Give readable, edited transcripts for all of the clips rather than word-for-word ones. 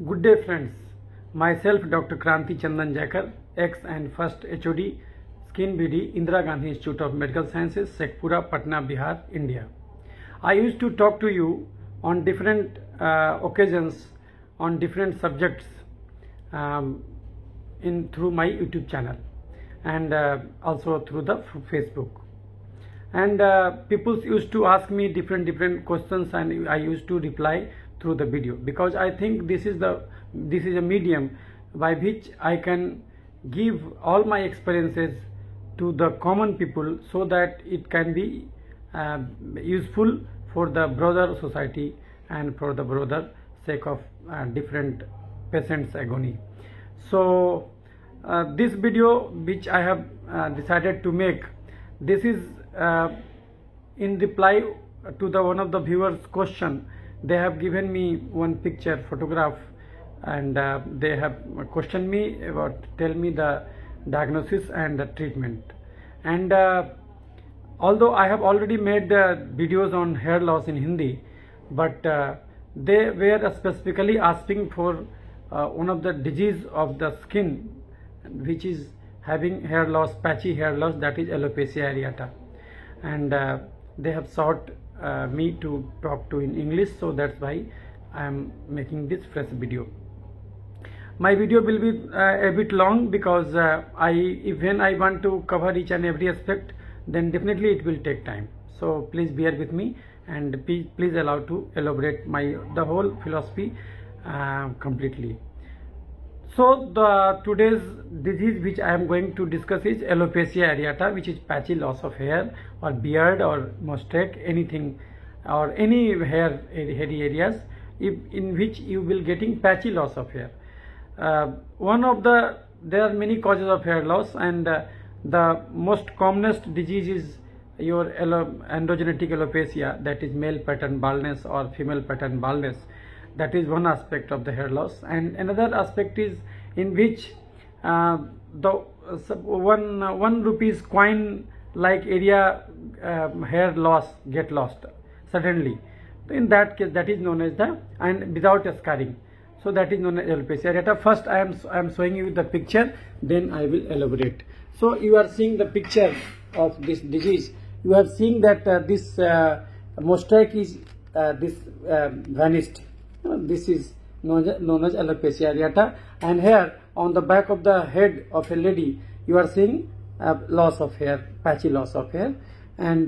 Good day friends, myself Dr. Kranti Chandan Jaikar, ex and first HOD, Skin BD, Indira Gandhi Institute of Medical Sciences, Shekhpura, Patna, Bihar, India. I used to talk to you on different occasions on different subjects through my YouTube channel and also through the Facebook. And people used to ask me different questions, and I used to reply through the video, because I think this is a medium by which I can give all my experiences to the common people, so that it can be useful for the broader society and for the broader sake of different patients' agony. So this video which I have decided to make, this is in reply to the one of the viewers' question. They have given me one picture photograph, and they have questioned me about, tell me the diagnosis and the treatment. And although I have already made videos on hair loss in Hindi, but they were specifically asking for one of the disease of the skin which is having hair loss, patchy hair loss, that is alopecia areata. And they have sought me to talk to in English, so that's why I am making this fresh video. My video will be a bit long, because when I want to cover each and every aspect, then definitely it will take time. So please bear with me, and please allow to elaborate the whole philosophy completely. So today's disease which I am going to discuss is alopecia areata, which is patchy loss of hair or beard or mustache, anything, or any hairy areas in which you will getting patchy loss of hair. There are many causes of hair loss, and the most commonest disease is your androgenetic alopecia, that is male pattern baldness or female pattern baldness. That is one aspect of the hair loss. And another aspect is in which the 1 rupees coin like area hair loss get lost suddenly. In that case, that is known as and without scarring. So that is known as alopecia areata. First I am showing you the picture, then I will elaborate. So you are seeing the picture of this disease. You are seeing that this mustache is vanished. This is known as alopecia areata, and here on the back of the head of a lady you are seeing loss of hair, patchy loss of hair. And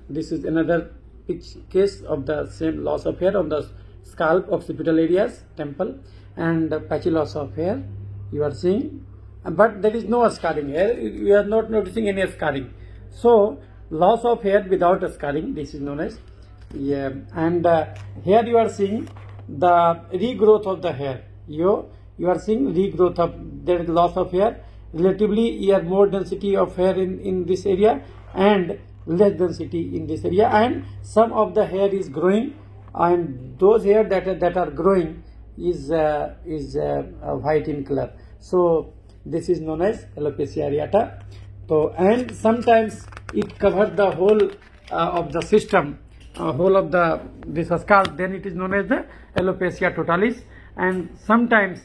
this is another case of the same loss of hair on the scalp, occipital areas, temple, and patchy loss of hair you are seeing, but there is no scarring here. You are not noticing any scarring. So loss of hair without scarring, this is known as and here you are seeing the regrowth of the hair. You are seeing regrowth of, there is loss of hair. Relatively you have more density of hair in this area and less density in this area, and some of the hair is growing, and those hair that are growing is white in color. So this is known as alopecia areata. So, and sometimes it covers the whole of the system, whole of this scalp, then it is known as the alopecia totalis. And sometimes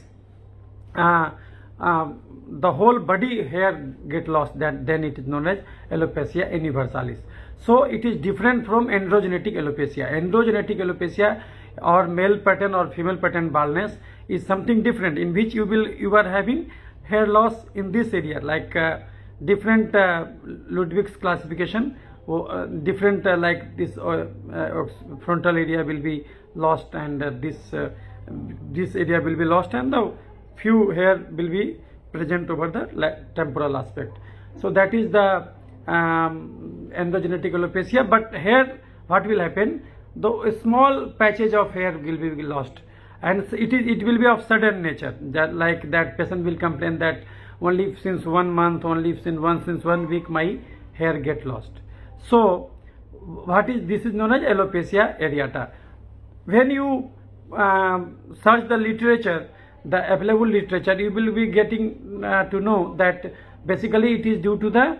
the whole body hair get lost, then it is known as alopecia universalis. So it is different from androgenetic alopecia. Androgenetic alopesia or male pattern or female pattern baldness is something different, in which you are having hair loss in this area, like different Ludwig's classification. Different like this frontal area will be lost, and this area will be lost, and the few hair will be present over the temporal aspect. So that is the androgenetic alopecia. But here what will happen, though small patches of hair will be lost, and it will be of sudden nature, that like that patient will complain that only since 1 month, only since 1 week my hair get lost. So this is known as alopecia areata. When you search the literature, the available literature, you will be getting to know that basically it is due to the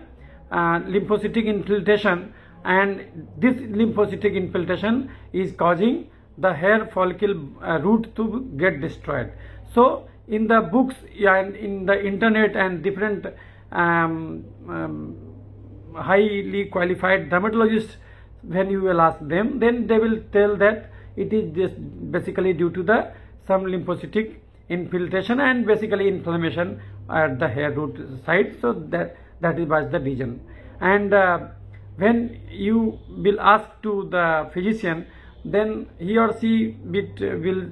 lymphocytic infiltration, and this lymphocytic infiltration is causing the hair follicle root to get destroyed. So in the books and in the internet and different highly qualified dermatologists, when you will ask them, then they will tell that it is just basically due to the some lymphocytic infiltration and basically inflammation at the hair root side. So that was the reason. And when you will ask to the physician, then he or she will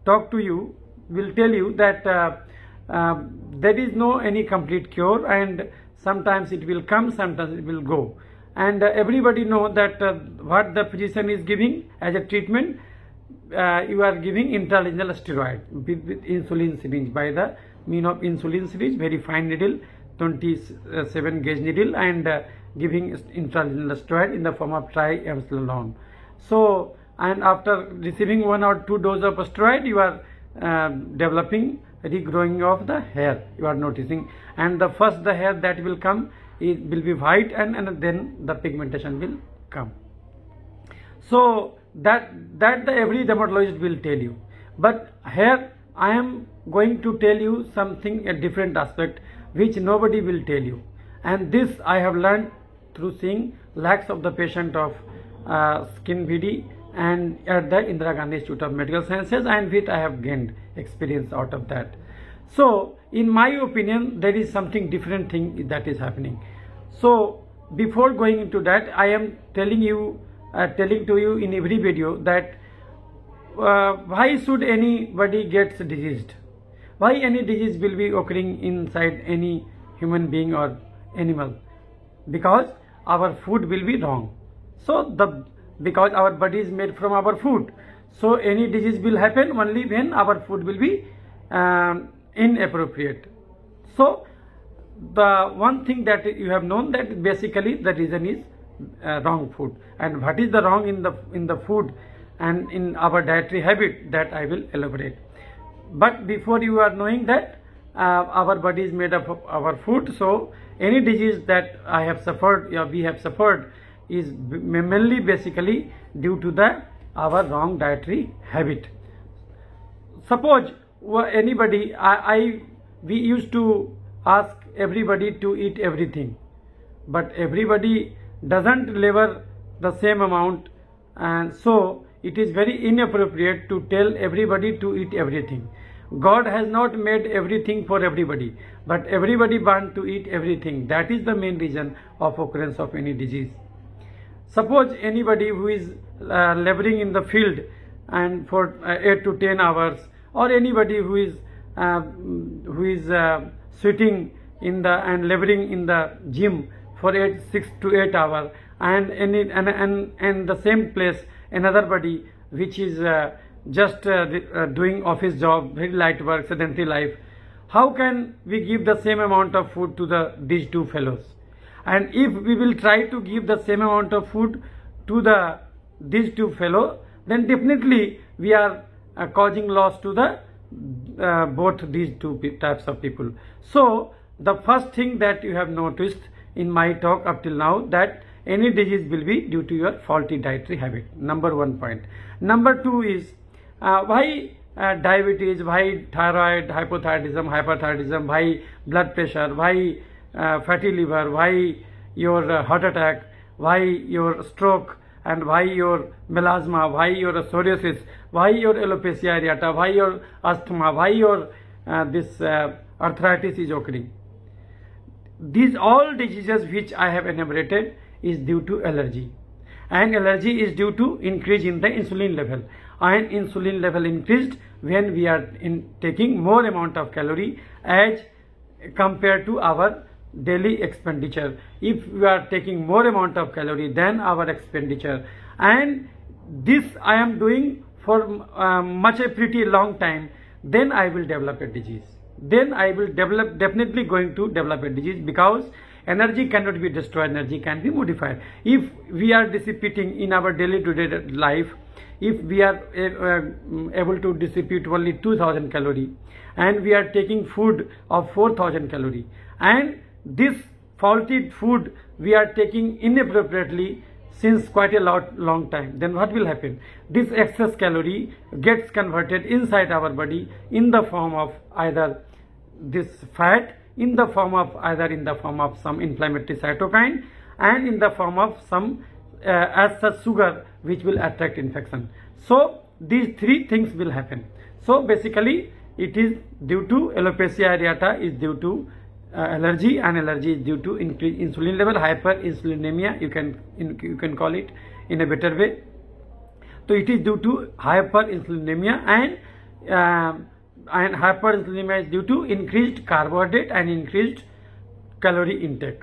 talk to you, will tell you that there is no any complete cure, and sometimes it will come, sometimes it will go. And everybody know that what the physician is giving as a treatment, you are giving intralesional steroid with insulin syringe, by the mean of insulin syringe, very fine needle, 27 gauge needle, and giving intralesional steroid in the form of triamcinolone. So, and after receiving 1 or 2 doses of steroid, you are developing regrowing of the hair, you are noticing, and the first the hair that will come, it will be white, and then the pigmentation will come. So that the every dermatologist will tell you. But here I am going to tell you something, a different aspect which nobody will tell you, and this I have learned through seeing lakhs of the patient of skin VD and at the Indira Gandhi Institute of Medical Sciences, and which I have gained experience out of that. So in my opinion, there is something different thing that is happening. So before going into that, I am telling to you in every video that why should anybody gets diseased? Why any disease will be occurring inside any human being or animal? Because our food will be wrong. So because our body is made from our food, so any disease will happen only when our food will be inappropriate. So the one thing that you have known, that basically the reason is wrong food, and what is the wrong in the food and in our dietary habit, that I will elaborate. But before you are knowing that our body is made up of our food, so any disease that I have suffered, we have suffered, is mainly basically due to our wrong dietary habit. Suppose anybody, we used to ask everybody to eat everything, but everybody doesn't labor the same amount, and so it is very inappropriate to tell everybody to eat everything. God has not made everything for everybody, but everybody wants to eat everything. That is the main reason of occurrence of any disease. Suppose anybody who is laboring in the field and for 8 to 10 hours, or anybody who is sitting in and laboring in the gym for 6 to 8 hours, and the same place another body which is just doing office job, very light work, sedentary life. How can we give the same amount of food to these two fellows? And if we will try to give the same amount of food to these two fellows, then definitely we are causing loss to both these two types of people. So the first thing that you have noticed in my talk up till now, that any disease will be due to your faulty dietary habit. Number 1 point. Number 2 is why diabetes, why thyroid, hypothyroidism, hyperthyroidism, why blood pressure, why fatty liver, why your heart attack, why your stroke, and why your melasma, why your psoriasis, why your alopecia areata, why your asthma, why your this arthritis is occurring. These all diseases which I have enumerated is due to allergy, and allergy is due to increase in the insulin level, and insulin level increased when we are taking more amount of calorie as compared to our daily expenditure. If we are taking more amount of calorie than our expenditure, and this I am doing for a pretty long time, then I will develop a disease. Then I will definitely going to develop a disease, because energy cannot be destroyed, energy can be modified. If we are dissipating in our daily to day life, if we are able to dissipate only 2000 calorie, and we are taking food of 4000 calorie, and this faulty food we are taking inappropriately, since quite a long time, then what will happen? This excess calorie gets converted inside our body in the form of either this fat, in the form of some inflammatory cytokine, and in the form of some as such sugar which will attract infection. So these three things will happen. So basically it is due to alopecia areata is due to allergy, and allergy is due to increased insulin level, hyperinsulinemia, you can call it in a better way. So it is due to hyperinsulinemia, and hyperinsulinemia is due to increased carbohydrate and increased calorie intake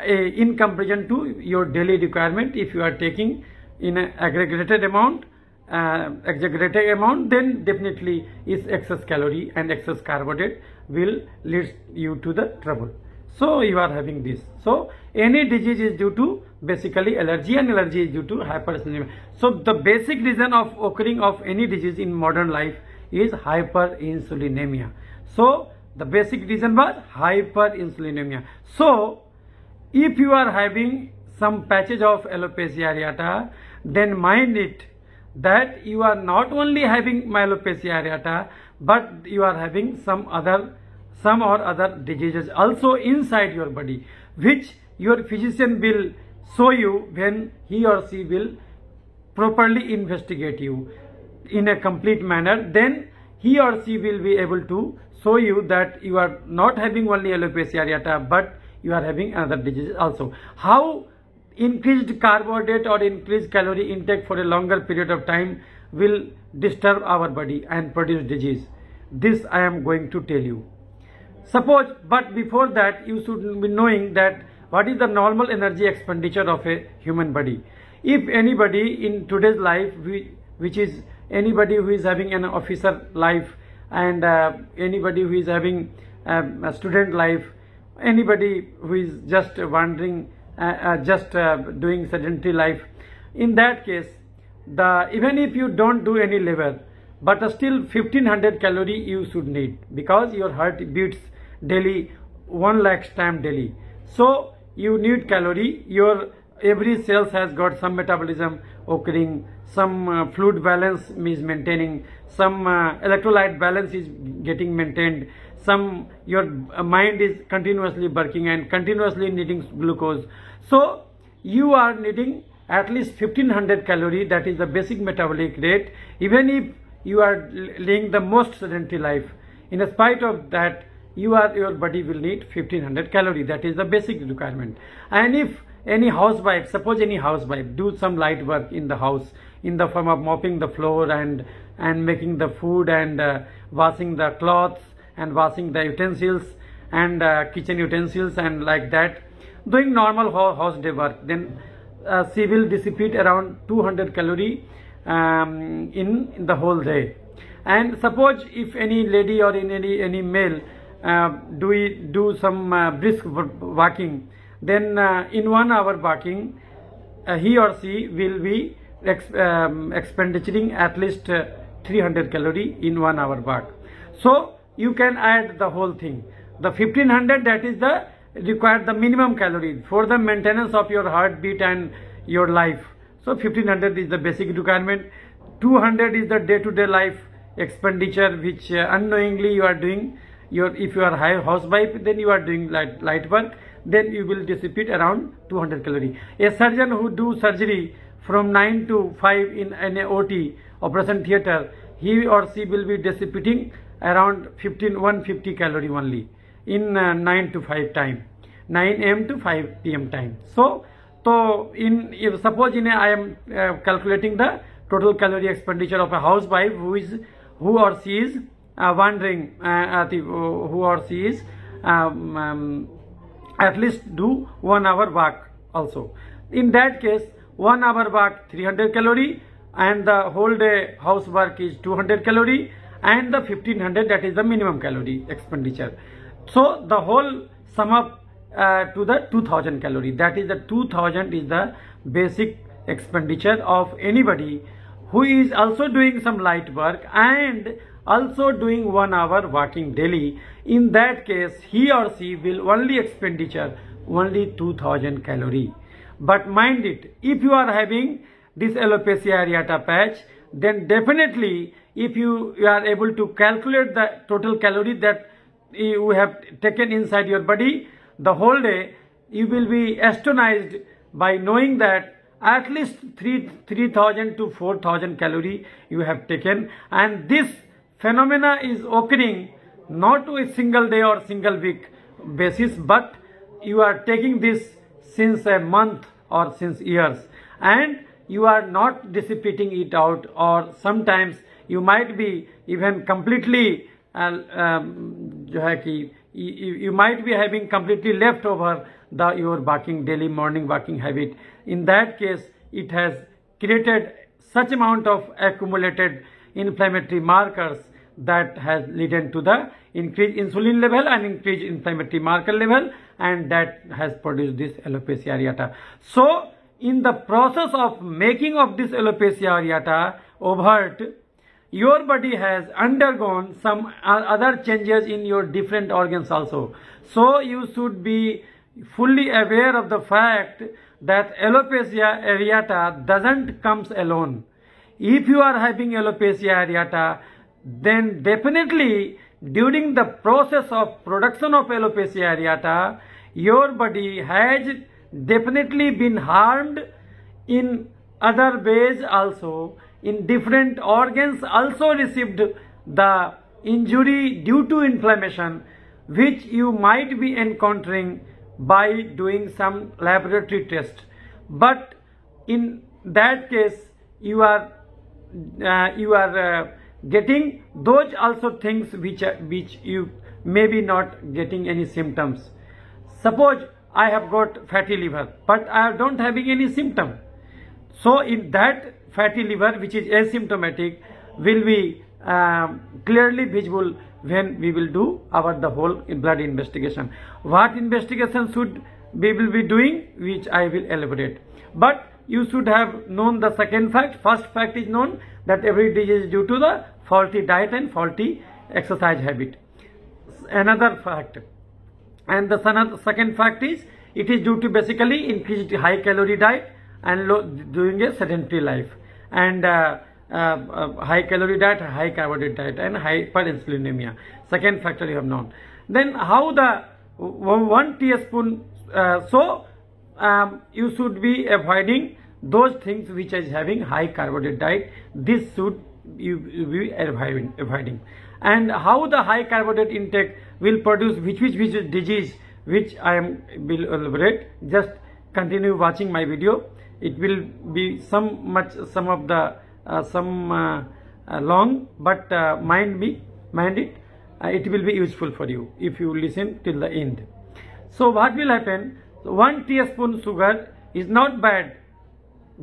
in comparison to your daily requirement. If you are taking in an exaggerated amount, then definitely is excess calorie and excess carbohydrate will lead you to the trouble. So you are having this. So any disease is due to basically allergy, and allergy is due to hyperinsulinemia. So the basic reason of occurring of any disease in modern life is hyperinsulinemia. So the basic reason was hyperinsulinemia. So if you are having some patches of alopecia areata, then mind it that you are not only having alopecia areata, but you are having some or other diseases also inside your body, which your physician will show you when he or she will properly investigate you in a complete manner. Then he or she will be able to show you that you are not having only alopecia areata, but you are having another disease also. How increased carbohydrate or increased calorie intake for a longer period of time will disturb our body and produce disease, this I am going to tell you. Suppose, but before that you should be knowing that what is the normal energy expenditure of a human body. If anybody in today's life, which is anybody who is having an officer life, and anybody who is having a student life, anybody who is just wandering, doing sedentary life, in that case, even if you don't do any labor, but still 1500 calorie you should need, because your heart beats daily 1 lakh times daily. So you need calorie. Your every cells has got some metabolism occurring, some fluid balance is maintaining, some electrolyte balance is getting maintained, some your mind is continuously working and continuously needing glucose. So you are needing at least 1500 calorie, that is the basic metabolic rate, even if you are living the most sedentary life. In spite of that, your body will need 1500 calorie, that is the basic requirement. And if any housewife, suppose any housewife do some light work in the house in the form of mopping the floor and making the food and washing the clothes and washing the utensils and kitchen utensils and like that, doing normal house day work, then she will dissipate around 200 calorie in the whole day. And suppose if any lady or any male do some brisk walking, then in 1 hour walking, he or she will be expendituring at least 300 calorie in 1 hour walk. So you can add the whole thing. The 1500, that is the required, the minimum calorie for the maintenance of your heartbeat and your life. So 1500 is the basic requirement. 200 is the day-to-day life expenditure, which unknowingly you are doing. If you are a housewife, then you are doing light work, then you will dissipate around 200 calorie. A surgeon who do surgery from 9 to 5 in an OT, operation theatre, he or she will be dissipating around 150 calorie only in 9 to 5 time, 9 am to 5 pm time. So if suppose I am calculating the total calorie expenditure of a housewife who or she is wandering, who or she is at least do 1 hour walk also. In that case, 1 hour walk 300 calorie, and the whole day housework is 200 calorie, and the 1500, that is the minimum calorie expenditure. So the whole sum up to the 2000 calorie, that is the 2000 is the basic expenditure of anybody who is also doing some light work and also doing 1 hour walking daily. In that case, he or she will only expenditure only 2000 calorie. But mind it, if you are having this alopecia areata patch, then definitely if you are able to calculate the total calorie that you have taken inside your body the whole day, you will be astonished by knowing that at least 3,000 to 4,000 calorie you have taken. And this phenomena is occurring not to a single day or single week basis, but you are taking this since a month or since years, and you are not dissipating it out, or sometimes you might be even completely you might be having completely left over your daily morning walking habit. In that case, it has created such amount of accumulated inflammatory markers that has led to the increased insulin level and increased inflammatory marker level, and that has produced this alopecia areata. So in the process of making of this alopecia areata overt, your body has undergone some other changes in your different organs also. So you should be fully aware of the fact that alopecia areata doesn't comes alone. If you are having alopecia areata, then definitely during the process of production of alopecia areata, your body has definitely been harmed in other ways also. In different organs also received the injury due to inflammation, which you might be encountering by doing some laboratory test. But in that case, you are getting those also things which you may be not getting any symptoms. Suppose I have got fatty liver, but I don't having any symptom. So in that fatty liver, which is asymptomatic, will be clearly visible when we will do the whole blood investigation. What investigation should we will be doing, which I will elaborate. But you should have known the second fact. First fact is known that every disease is due to the faulty diet and faulty exercise habit. Another fact, and the second fact is it is due to basically increased high calorie diet and doing a sedentary life, and high calorie diet, high carbohydrate diet, and hyperinsulinemia. Second factor you have known. Then how the 1 teaspoon, you should be avoiding those things which is having high carbohydrate diet. This should you be avoiding. And how the high carbohydrate intake will produce which disease, which I will elaborate. Just continue watching my video. It will be some of the long, but mind it. It will be useful for you if you listen till the end. So what will happen? 1 teaspoon sugar is not bad.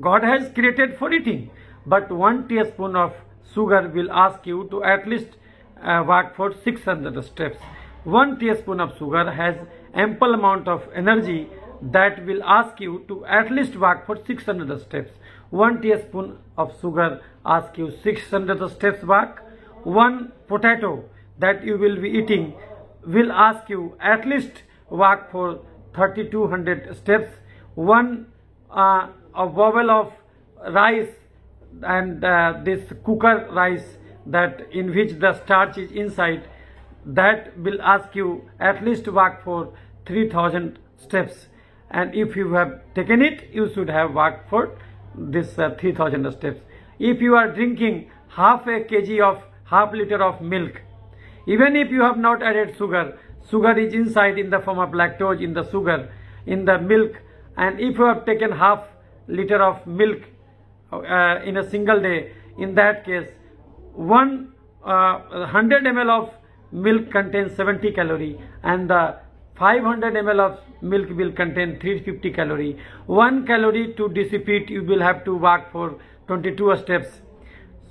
God has created for eating, but 1 teaspoon of sugar will ask you to at least walk for 600 steps. 1 teaspoon of sugar has ample amount of energy that will ask you to at least walk for 600 steps. 1 teaspoon of sugar asks you 600 steps walk. 1 potato that you will be eating will ask you at least walk for 3200 steps. 1 a bowl of rice, and this cooker rice that in which the starch is inside, that will ask you at least walk for 3000 steps. And if you have taken it, you should have walked for this 3000 steps. If you are drinking half liter of milk, even if you have not added sugar is inside in the form of lactose in the sugar in the milk, and if you have taken half liter of milk in a single day, in that case 100 ml of milk contains 70 calorie, and the 500 ml of milk will contain 350 calorie. 1 calorie to dissipate, you will have to walk for 22 steps.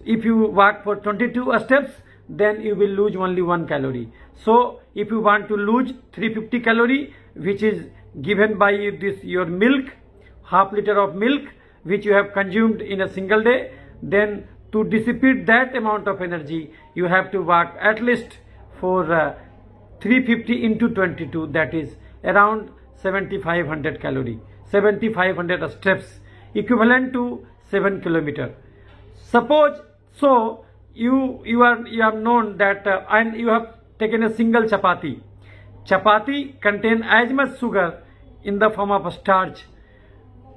If you walk for 22 steps, then you will lose only 1 calorie. So if you want to lose 350 calorie, which is given by your milk, half liter of milk which you have consumed in a single day, then to dissipate that amount of energy, you have to walk at least for 350 into 22, that is around 7500 calorie. 7,500 steps, equivalent to 7 kilometers. Suppose so you have known that and you have taken a single chapati. Chapati contain as much sugar in the form of a starch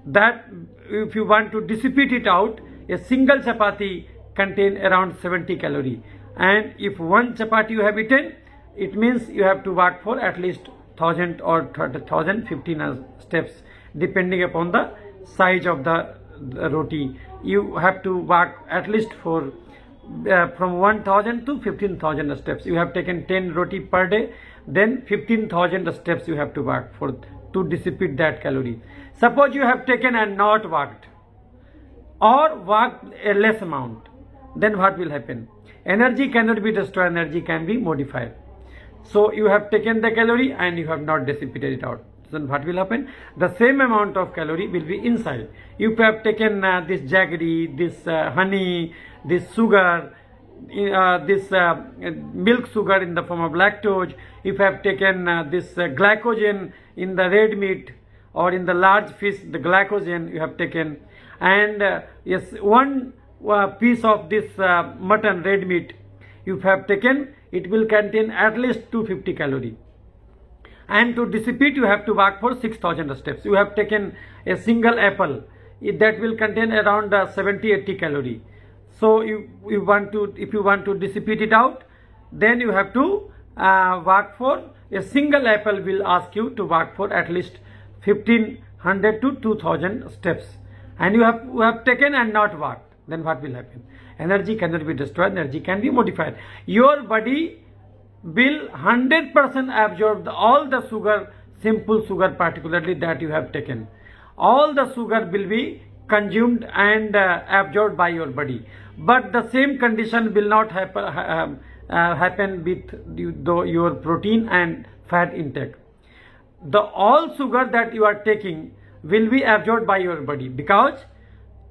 that if you want to dissipate it out, a single chapati contain around 70 calories. And if one chapati you have eaten, it means you have to walk for at least 1,000 or 1,015 steps, depending upon the size of the roti. You have to walk at least for from 1,000 to 15,000 steps. You have taken 10 roti per day, then 15,000 steps you have to walk for to dissipate that calorie. Suppose you have taken and not walked, or walked a less amount, then what will happen? Energy cannot be destroyed, energy can be modified. So you have taken the calorie and you have not dissipated it out. Then what will happen? The same amount of calorie will be inside. You have taken this jaggery, this honey, this sugar, this milk sugar in the form of lactose. If you have taken this glycogen in the red meat or in the large fish, the glycogen you have taken, and yes, one piece of this mutton, red meat, you have taken, it will contain at least 250 calories. And to dissipate, you have to walk for 6,000 steps. You have taken a single apple, that will contain around 70-80 calories. So if you want to dissipate it out, then you have to walk for a single apple will ask you to walk for at least 1,500 to 2,000 steps. And you have taken and not walked, then what will happen? Energy cannot be destroyed, energy can be modified. Your body will 100% absorb all the sugar, simple sugar particularly that you have taken. All the sugar will be consumed and absorbed by your body. But the same condition will not happen with your protein and fat intake. The all sugar that you are taking will be absorbed by your body, because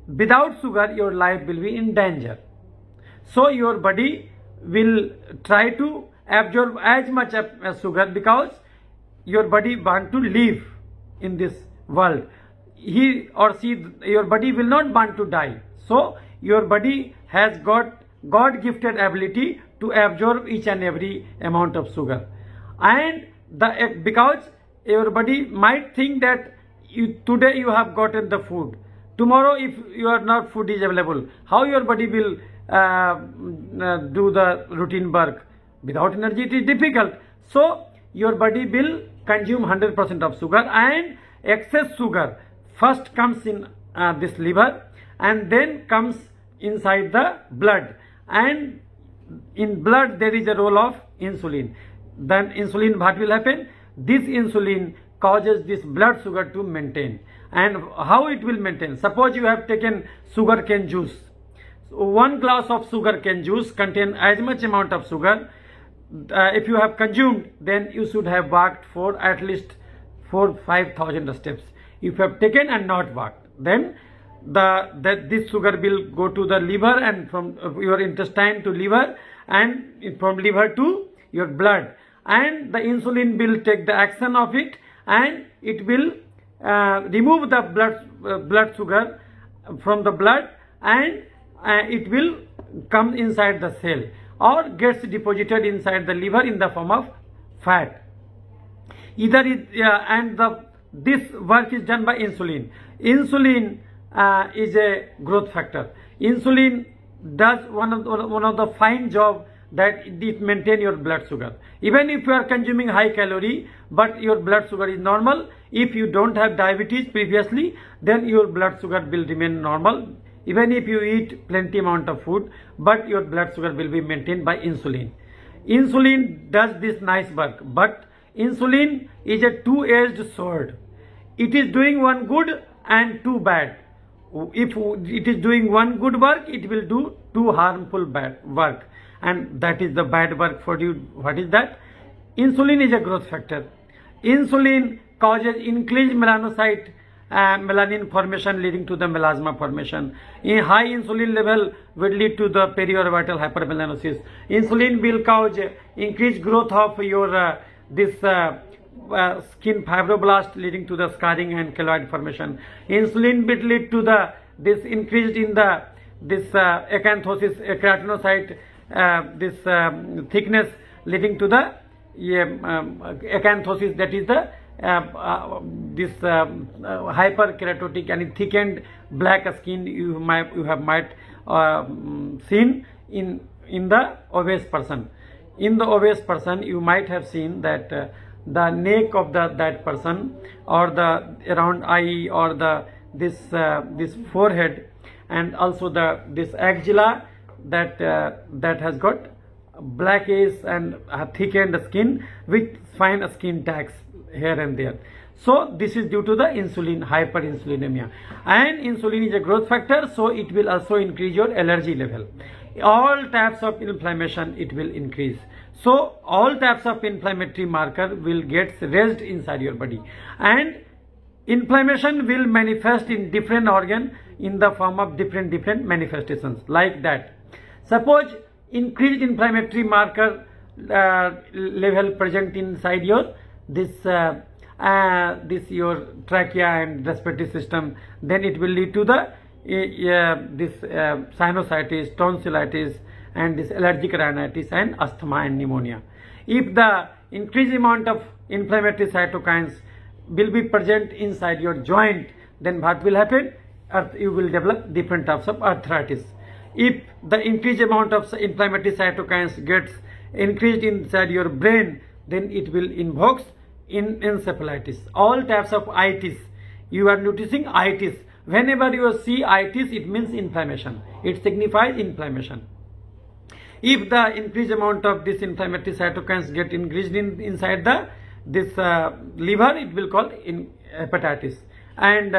without sugar your life will be in danger. So your body will try to absorb as much as sugar, because your body want to live in this world. He or she, your body will not want to die. So your body has got God-gifted ability to absorb each and every amount of sugar. And because your body might think that today you have gotten the food, tomorrow if you are not, food is available, how your body will do the routine work? Without energy it is difficult. So your body will consume 100% of sugar, and excess sugar first comes in this liver and then comes inside the blood, and in blood there is a role of insulin. Then insulin, what will happen? This insulin causes this blood sugar to maintain. And how it will maintain? Suppose you have taken sugarcane juice. So 1 glass of sugarcane juice contain as much amount of sugar. If you have consumed, then you should have walked for at least 4,000-5,000 steps. If you have taken and not walked, then this sugar will go to the liver, and from your intestine to liver, and from liver to your blood, and the insulin will take the action of it, and it will remove the blood sugar from the blood, and it will come inside the cell or gets deposited inside the liver in the form of fat. This work is done by insulin. Insulin is a growth factor. Insulin does one of the fine job, that it maintain your blood sugar. Even if you are consuming high calorie, but your blood sugar is normal, if you don't have diabetes previously, then your blood sugar will remain normal. Even if you eat plenty amount of food, but your blood sugar will be maintained by insulin. Insulin does this nice work, but insulin is a two-edged sword. It is doing one good and two bad. If it is doing one good work, it will do two harmful bad work, and that is the bad work for you. What is that? Insulin is a growth factor. Insulin causes increased melanocyte melanin formation, leading to the melasma formation. In high insulin level will lead to the periorbital hypermelanosis. Insulin will cause increased growth of your skin fibroblast leading to the scarring and keloid formation. Insulin will lead to the this increased in the this acanthosis, keratinocyte, this thickness leading to the acanthosis, that is the this hyperkeratotic and thickened black skin you have might seen in the obese person. In the obese person, you might have seen that the neck of that person, or the around eye, or the this forehead, and also this axilla that has got blackish and thickened skin with fine skin tags here and there. So this is due to the insulin, hyperinsulinemia. And insulin is a growth factor, so it will also increase your allergy level. All types of inflammation it will increase. So all types of inflammatory marker will get raised inside your body, and inflammation will manifest in different organ in the form of different manifestations like that. Suppose increased inflammatory marker level present inside your this your trachea and respiratory system, then it will lead to the this sinusitis, tonsillitis, and this allergic rhinitis and asthma and pneumonia. If the increased amount of inflammatory cytokines will be present inside your joint, then what will happen? You will develop different types of arthritis. If the increased amount of inflammatory cytokines gets increased inside your brain, then it will invoke encephalitis. All types of itis, you are noticing itis. Whenever you see itis, it means inflammation. It signifies inflammation. If the increased amount of this inflammatory cytokines get increased inside this liver, it will call hepatitis. And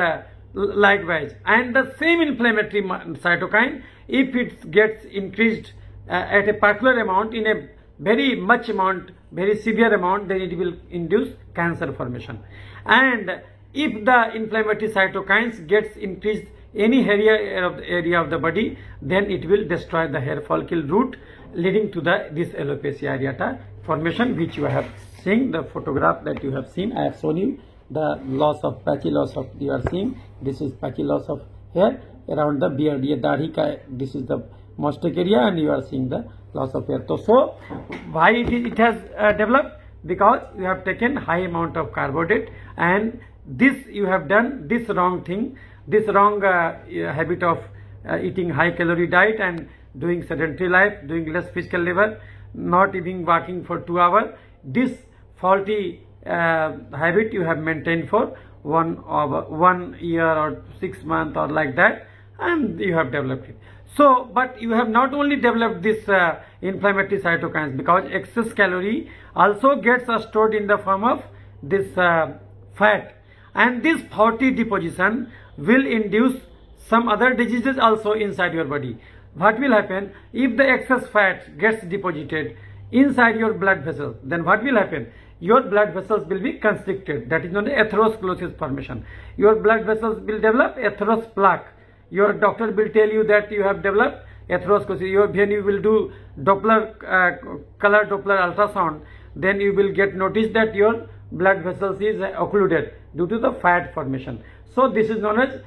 likewise, and the same inflammatory cytokine, if it gets increased at a particular amount, in a very much amount, very severe amount, then it will induce cancer formation. And if the inflammatory cytokines gets increased any area of the body, then it will destroy the hair follicle root, leading to this alopecia areata formation, which you have seen the photograph that you have seen. I have shown you the loss of patchy loss of, you are seeing this is patchy loss of hair around the beard. This is the mustache area, and you are seeing the loss of hair. So why it has developed? Because you have taken high amount of carbohydrate, and this you have done this wrong thing, this wrong habit of eating high calorie diet and doing sedentary life, doing less physical labor, not even walking for 2 hours. This faulty habit you have maintained for 1 year or 6 months or like that, and you have developed it. So, but you have not only developed this inflammatory cytokines, because excess calorie also gets stored in the form of this fat, and this fatty deposition will induce some other diseases also inside your body. What will happen? If the excess fat gets deposited inside your blood vessels, then what will happen? Your blood vessels will be constricted. That is known as atherosclerosis formation. Your blood vessels will develop atherosclerosis plaque. Your doctor will tell you that you have developed atherosclerosis. When you will do Doppler color Doppler ultrasound, then you will get notice that your blood vessels is occluded due to the fat formation. So this is known as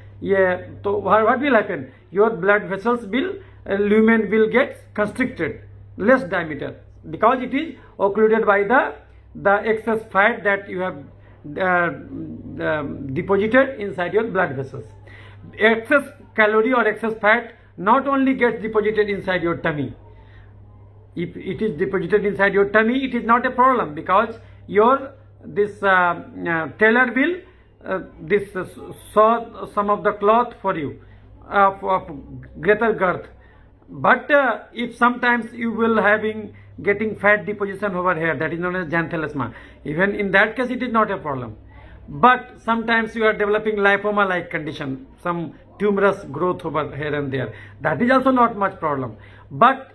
so what will happen? Your blood vessels will lumen will get constricted, less diameter, because it is occluded by the excess fat that you have deposited inside your blood vessels. Excess calorie or excess fat not only gets deposited inside your tummy. If it is deposited inside your tummy, it is not a problem, because your this tailor will sew some of the cloth for you of greater girth. But if sometimes you will getting fat deposition over here, that is known as xanthelasma, even in that case it is not a problem. But sometimes you are developing lipoma like condition, some tumorous growth over here and there, that is also not much problem. But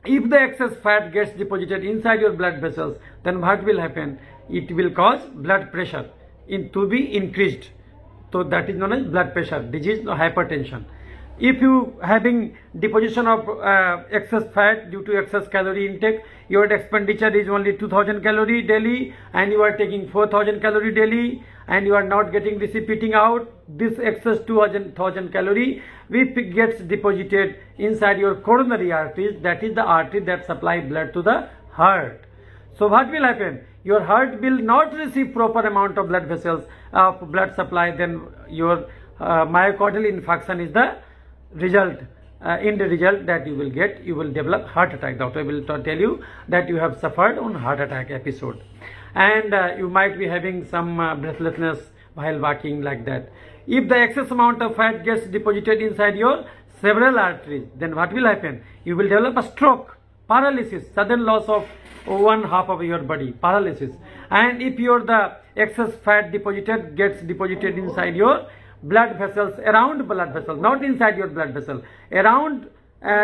if the excess fat gets deposited inside your blood vessels, then what will happen? It will cause blood pressure to be increased. So that is known as blood pressure disease or hypertension. If you having deposition of excess fat due to excess calorie intake, your expenditure is only 2000 calorie daily and you are taking 4000 calorie daily, and you are not getting this repeating out, this excess 2000 calorie which gets deposited inside your coronary arteries, that is the artery that supply blood to the heart. So what will happen? Your heart will not receive proper amount of blood vessels blood supply, then your myocardial infarction is the result. In the result that you will get, you will develop heart attack. Doctor will tell you that you have suffered on heart attack episode, and you might be having some breathlessness while walking like that. If the excess amount of fat gets deposited inside your several arteries, then what will happen? You will develop a stroke, paralysis, sudden loss of one half of your body, paralysis. And if the excess fat gets deposited inside your blood vessels, around blood vessels, not inside your blood vessel, around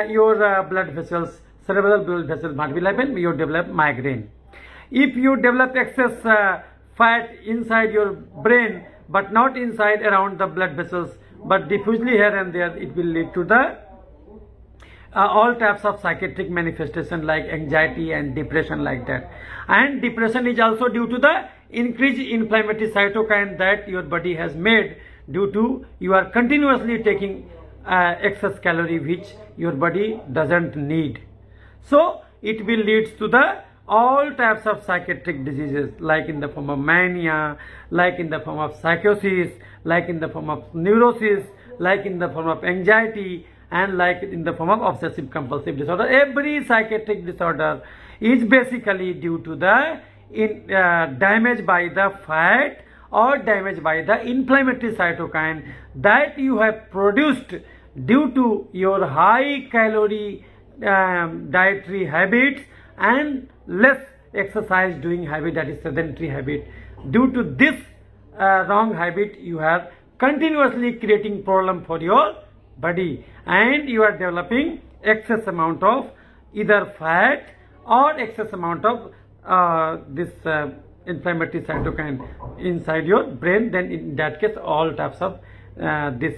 your blood vessels, cerebral blood vessels, what will happen? You develop migraine. If you develop excess fat inside your brain but not inside around the blood vessels but diffusely here and there, it will lead to the all types of psychiatric manifestation like anxiety and depression like that. And depression is also due to the increased inflammatory cytokine that your body has made due to you are continuously taking excess calorie which your body doesn't need. So it will lead to the all types of psychiatric diseases like in the form of mania, like in the form of psychosis, like in the form of neurosis, like in the form of anxiety, and like in the form of obsessive compulsive disorder. Every psychiatric disorder is basically due to the damage by the fat or damage by the inflammatory cytokine that you have produced due to your high calorie dietary habits and less exercise doing habit, that is sedentary habit. Due to this wrong habit, you are continuously creating problem for your body, and you are developing excess amount of either fat or excess amount of this inflammatory cytokine inside your brain. Then in that case, all types of this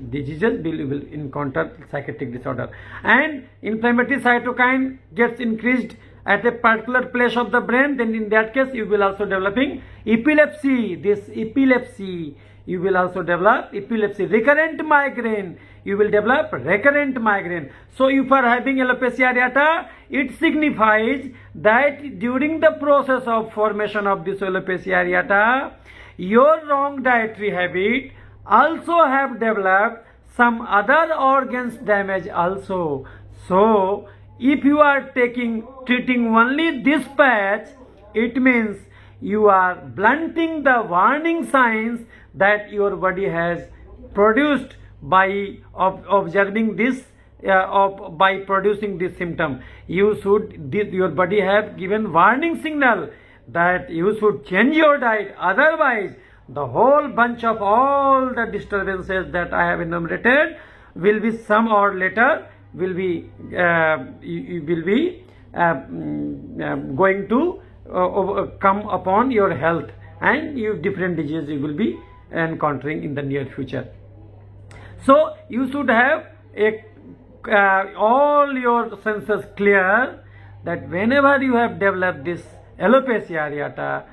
diseases will encounter psychiatric disorder. And inflammatory cytokine gets increased at a particular place of the brain, then in that case you will also developing epilepsy. This epilepsy, you will also develop epilepsy. Recurrent migraine, you will develop recurrent migraine. So if you are having alopecia areata, it signifies that during the process of formation of this alopecia areata, your wrong dietary habit also have developed some other organs damage also. So if you are treating only this patch, it means you are blunting the warning signs that your body has produced by observing this, by producing this symptom. Your body have given warning signal that you should change your diet, otherwise the whole bunch of all the disturbances that I have enumerated will be some or later will be going to come upon your health, and different diseases you will be encountering in the near future. So you should have all your senses clear that whenever you have developed this alopecia areata,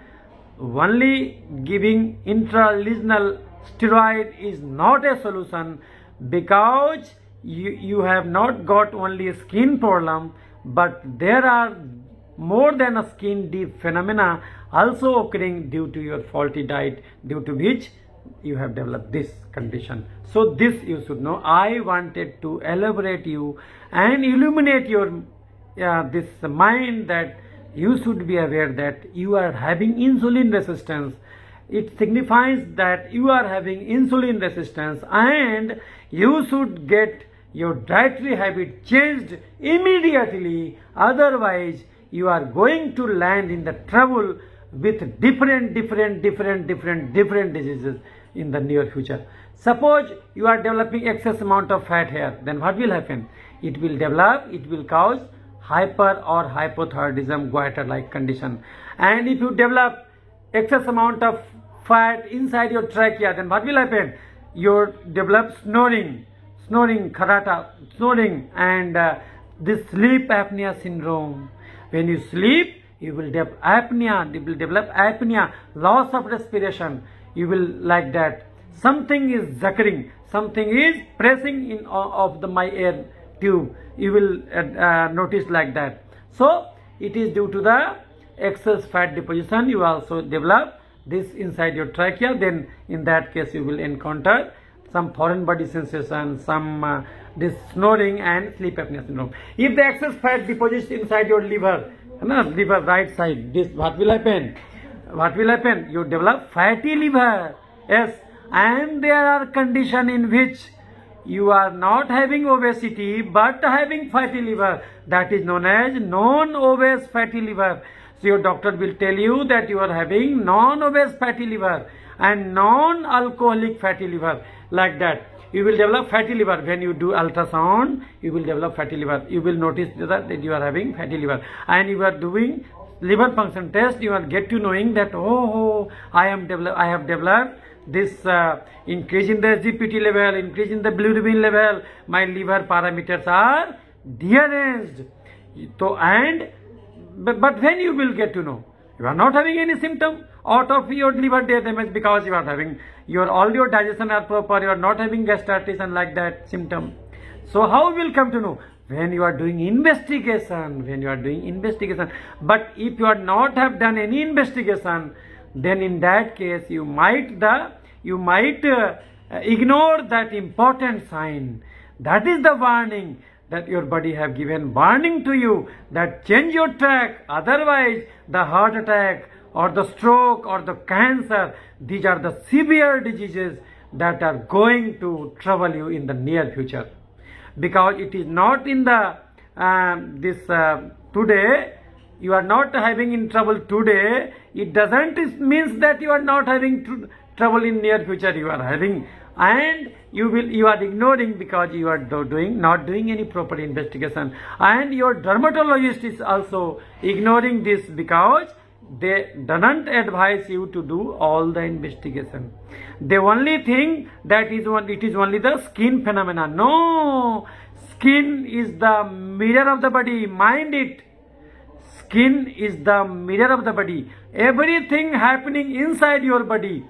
only giving intralesional steroid is not a solution, because you have not got only a skin problem, but there are more than a skin deep phenomena also occurring due to your faulty diet, due to which you have developed this condition. So this you should know. I wanted to elaborate you and illuminate your this mind that you should be aware that you are having insulin resistance. It signifies that you are having insulin resistance, and you should get your dietary habit changed immediately, otherwise you are going to land in the trouble with different diseases in the near future. Suppose you are developing excess amount of fat here, then what will happen? It will cause hyper or hypothyroidism, goiter like condition. And if you develop excess amount of fat inside your trachea, then what will happen? You develop snoring. snoring, snoring, and this sleep apnea syndrome. When you sleep, you will develop apnea, loss of respiration. You will like that. Something is occurring, something is pressing in of my air tube. You will notice like that. So it is due to the excess fat deposition. You also develop this inside your trachea. Then in that case you will encounter some foreign body sensation, some this snoring and sleep apnea syndrome. If the excess fat deposits inside your liver, liver right side, this what will happen? What will happen? You develop fatty liver. Yes, and there are conditions in which you are not having obesity but having fatty liver. That is known as non-obese fatty liver. So your doctor will tell you that you are having non-obese fatty liver and non-alcoholic fatty liver, like that. You will develop fatty liver. When you do ultrasound, you will develop fatty liver. You will notice that you are having fatty liver, and you are doing liver function test. You will get to knowing that I have developed this increase in the SGPT level, increase in the bilirubin level. My liver parameters are deranged. So but when you will get to know, you are not having any symptom out of your liver damage, because you are having all your digestion are proper, you are not having gastritis and like that symptom. So how will come to know? When you are doing investigation, but if you are not have done any investigation, then in that case you might ignore that important sign. That is the warning that your body have given warning to you, that change your track, otherwise the heart attack or the stroke or the cancer, these are the severe diseases that are going to trouble you in the near future. Because it is not in the today, you are not having in trouble today, it doesn't means that you are not having trouble in near future. You are having, and you are ignoring because you are not doing any proper investigation, and your dermatologist is also ignoring this because they don't advise you to do all the investigation. They only think that it is only the skin phenomena. No, skin is the mirror of the body. Mind it. Skin is the mirror of the body. Everything happening inside your body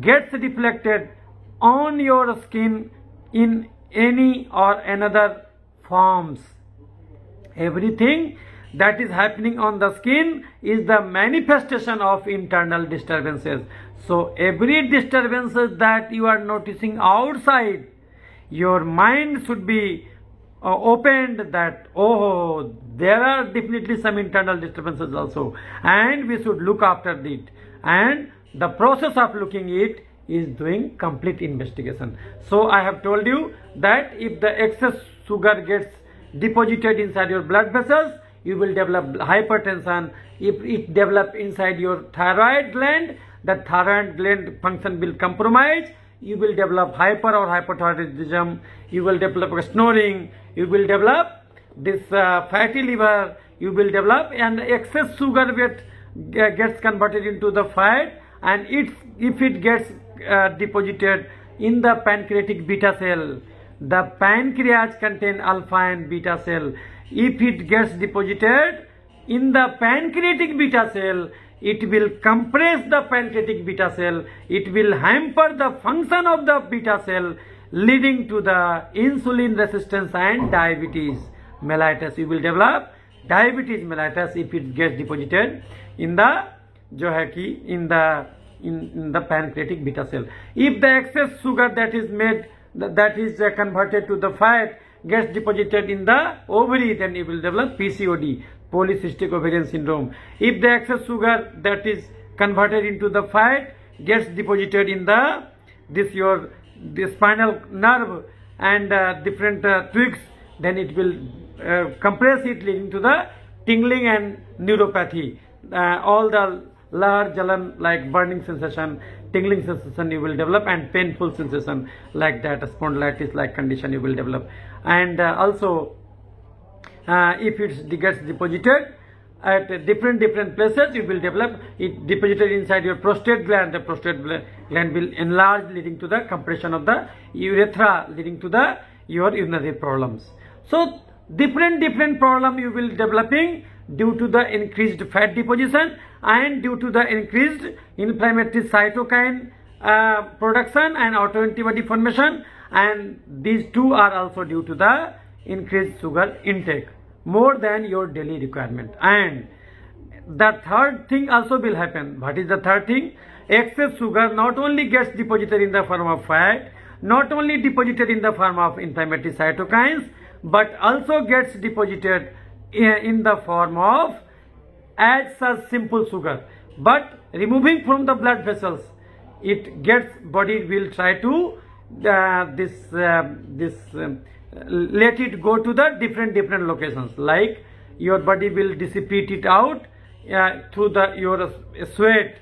gets reflected on your skin in any or another forms. Everything that is happening on the skin is the manifestation of internal disturbances. So every disturbances that you are noticing outside, your mind should be opened that there are definitely some internal disturbances also, and we should look after it. And the process of looking it is doing complete investigation. So I have told you that if the excess sugar gets deposited inside your blood vessels, you will develop hypertension. If it develops inside your thyroid gland, the thyroid gland function will compromise. You will develop hyper or hypothyroidism. You will develop snoring. You will develop this fatty liver. You will develop, and excess sugar gets converted into the fat, and if it gets deposited in the pancreatic beta cell, the pancreas contain alpha and beta cell. If it gets deposited in the pancreatic beta cell, it will compress the pancreatic beta cell. It will hamper the function of the beta cell, leading to the insulin resistance and diabetes mellitus. You will develop diabetes mellitus if it gets deposited in the in the pancreatic beta cell. If the excess sugar that is converted to the fat gets deposited in the ovary, then it will develop PCOD, polycystic ovarian syndrome. If the excess sugar that is converted into the fat gets deposited in the spinal nerve and different twigs, then it will compress it, leading to the tingling and neuropathy. All the lahar jalan, like burning sensation, tingling sensation you will develop, and painful sensation like that, spondylitis like condition you will develop. And also if it gets deposited at different places, you will develop it deposited inside your prostate gland. The prostate gland will enlarge, leading to the compression of the urethra, leading to the your urinary problems. So different problem you will developing due to the increased fat deposition and due to the increased inflammatory cytokine production and autoantibody formation, and these two are also due to the increased sugar intake more than your daily requirement. And the third thing also will happen. What is the third thing? Excess sugar not only gets deposited in the form of fat, not only deposited in the form of inflammatory cytokines, but also gets deposited in the form of as such simple sugar. But removing from the blood vessels, it gets, body will try to let it go to the different locations, like your body will dissipate it out through your sweat.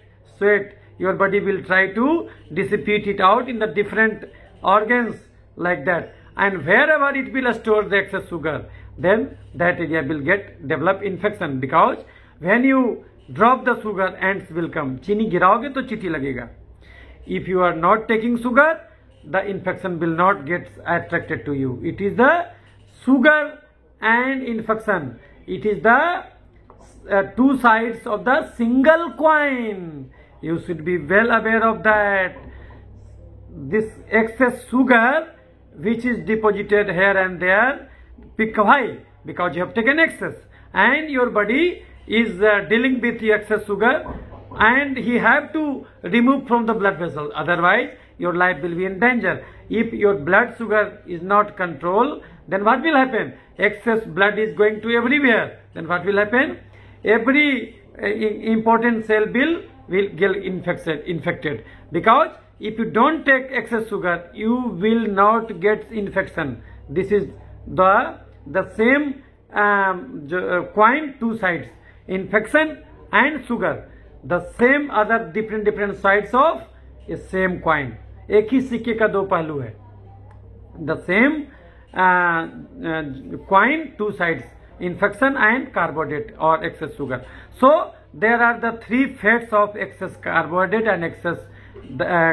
Your body will try to dissipate it out in the different organs, like that, and wherever it will store the excess sugar, then that area will develop infection, because when you drop the sugar, ants will come. चीनी गिराओगे तो चींटी लगेगा. If you are not taking sugar, the infection will not get attracted to you. It is the sugar and infection. It is the two sides of the single coin. You should be well aware of that. This excess sugar which is deposited here and there, why? Because you have taken excess, and your body is dealing with the excess sugar, and he have to remove from the blood vessel, otherwise your life will be in danger. If your blood sugar is not controlled, then what will happen? Excess blood is going to everywhere. Then what will happen? Every important cell will get infected, because if you don't take excess sugar, you will not get infection. This is the same coin, two sides, infection and sugar, the same other different sides of a same coin. एक ही सिक्के का दो पहलू है. The same coin, two sides, infection and carbohydrate or excess sugar. So there are the three fates of excess carbohydrate and excess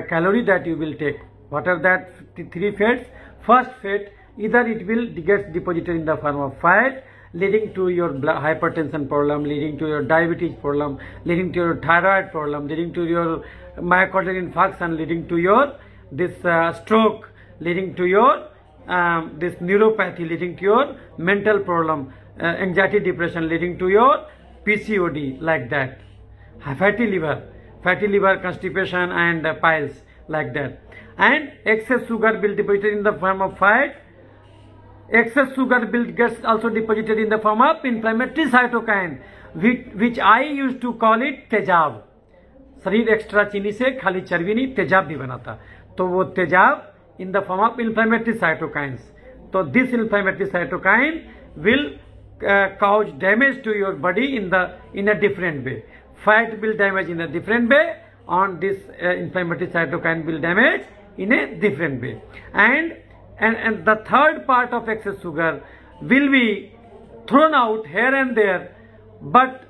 calorie that you will take. What are that three fates? First fate, either it will get deposited in the form of fat, leading to your hypertension problem, leading to your diabetes problem, leading to your thyroid problem, leading to your myocardial infarction, leading to your stroke, leading to your this neuropathy, leading to your mental problem, anxiety, depression, leading to your PCOD, like that. Fatty liver, constipation and piles, like that. And excess sugar will deposited in the form of fat. Excess sugar will gets also deposited in the form of inflammatory cytokine, which I used to call it तेजाब. शरीर extra चीनी से खाली चर्बी नहीं, तेजाब भी बनाता, तो वो तेजाब in the form of inflammatory cytokines. So this inflammatory cytokine will cause damage to your body in a different way. Fat will damage in a different way, and this inflammatory cytokine will damage in a different way. And the third part of excess sugar will be thrown out here and there, but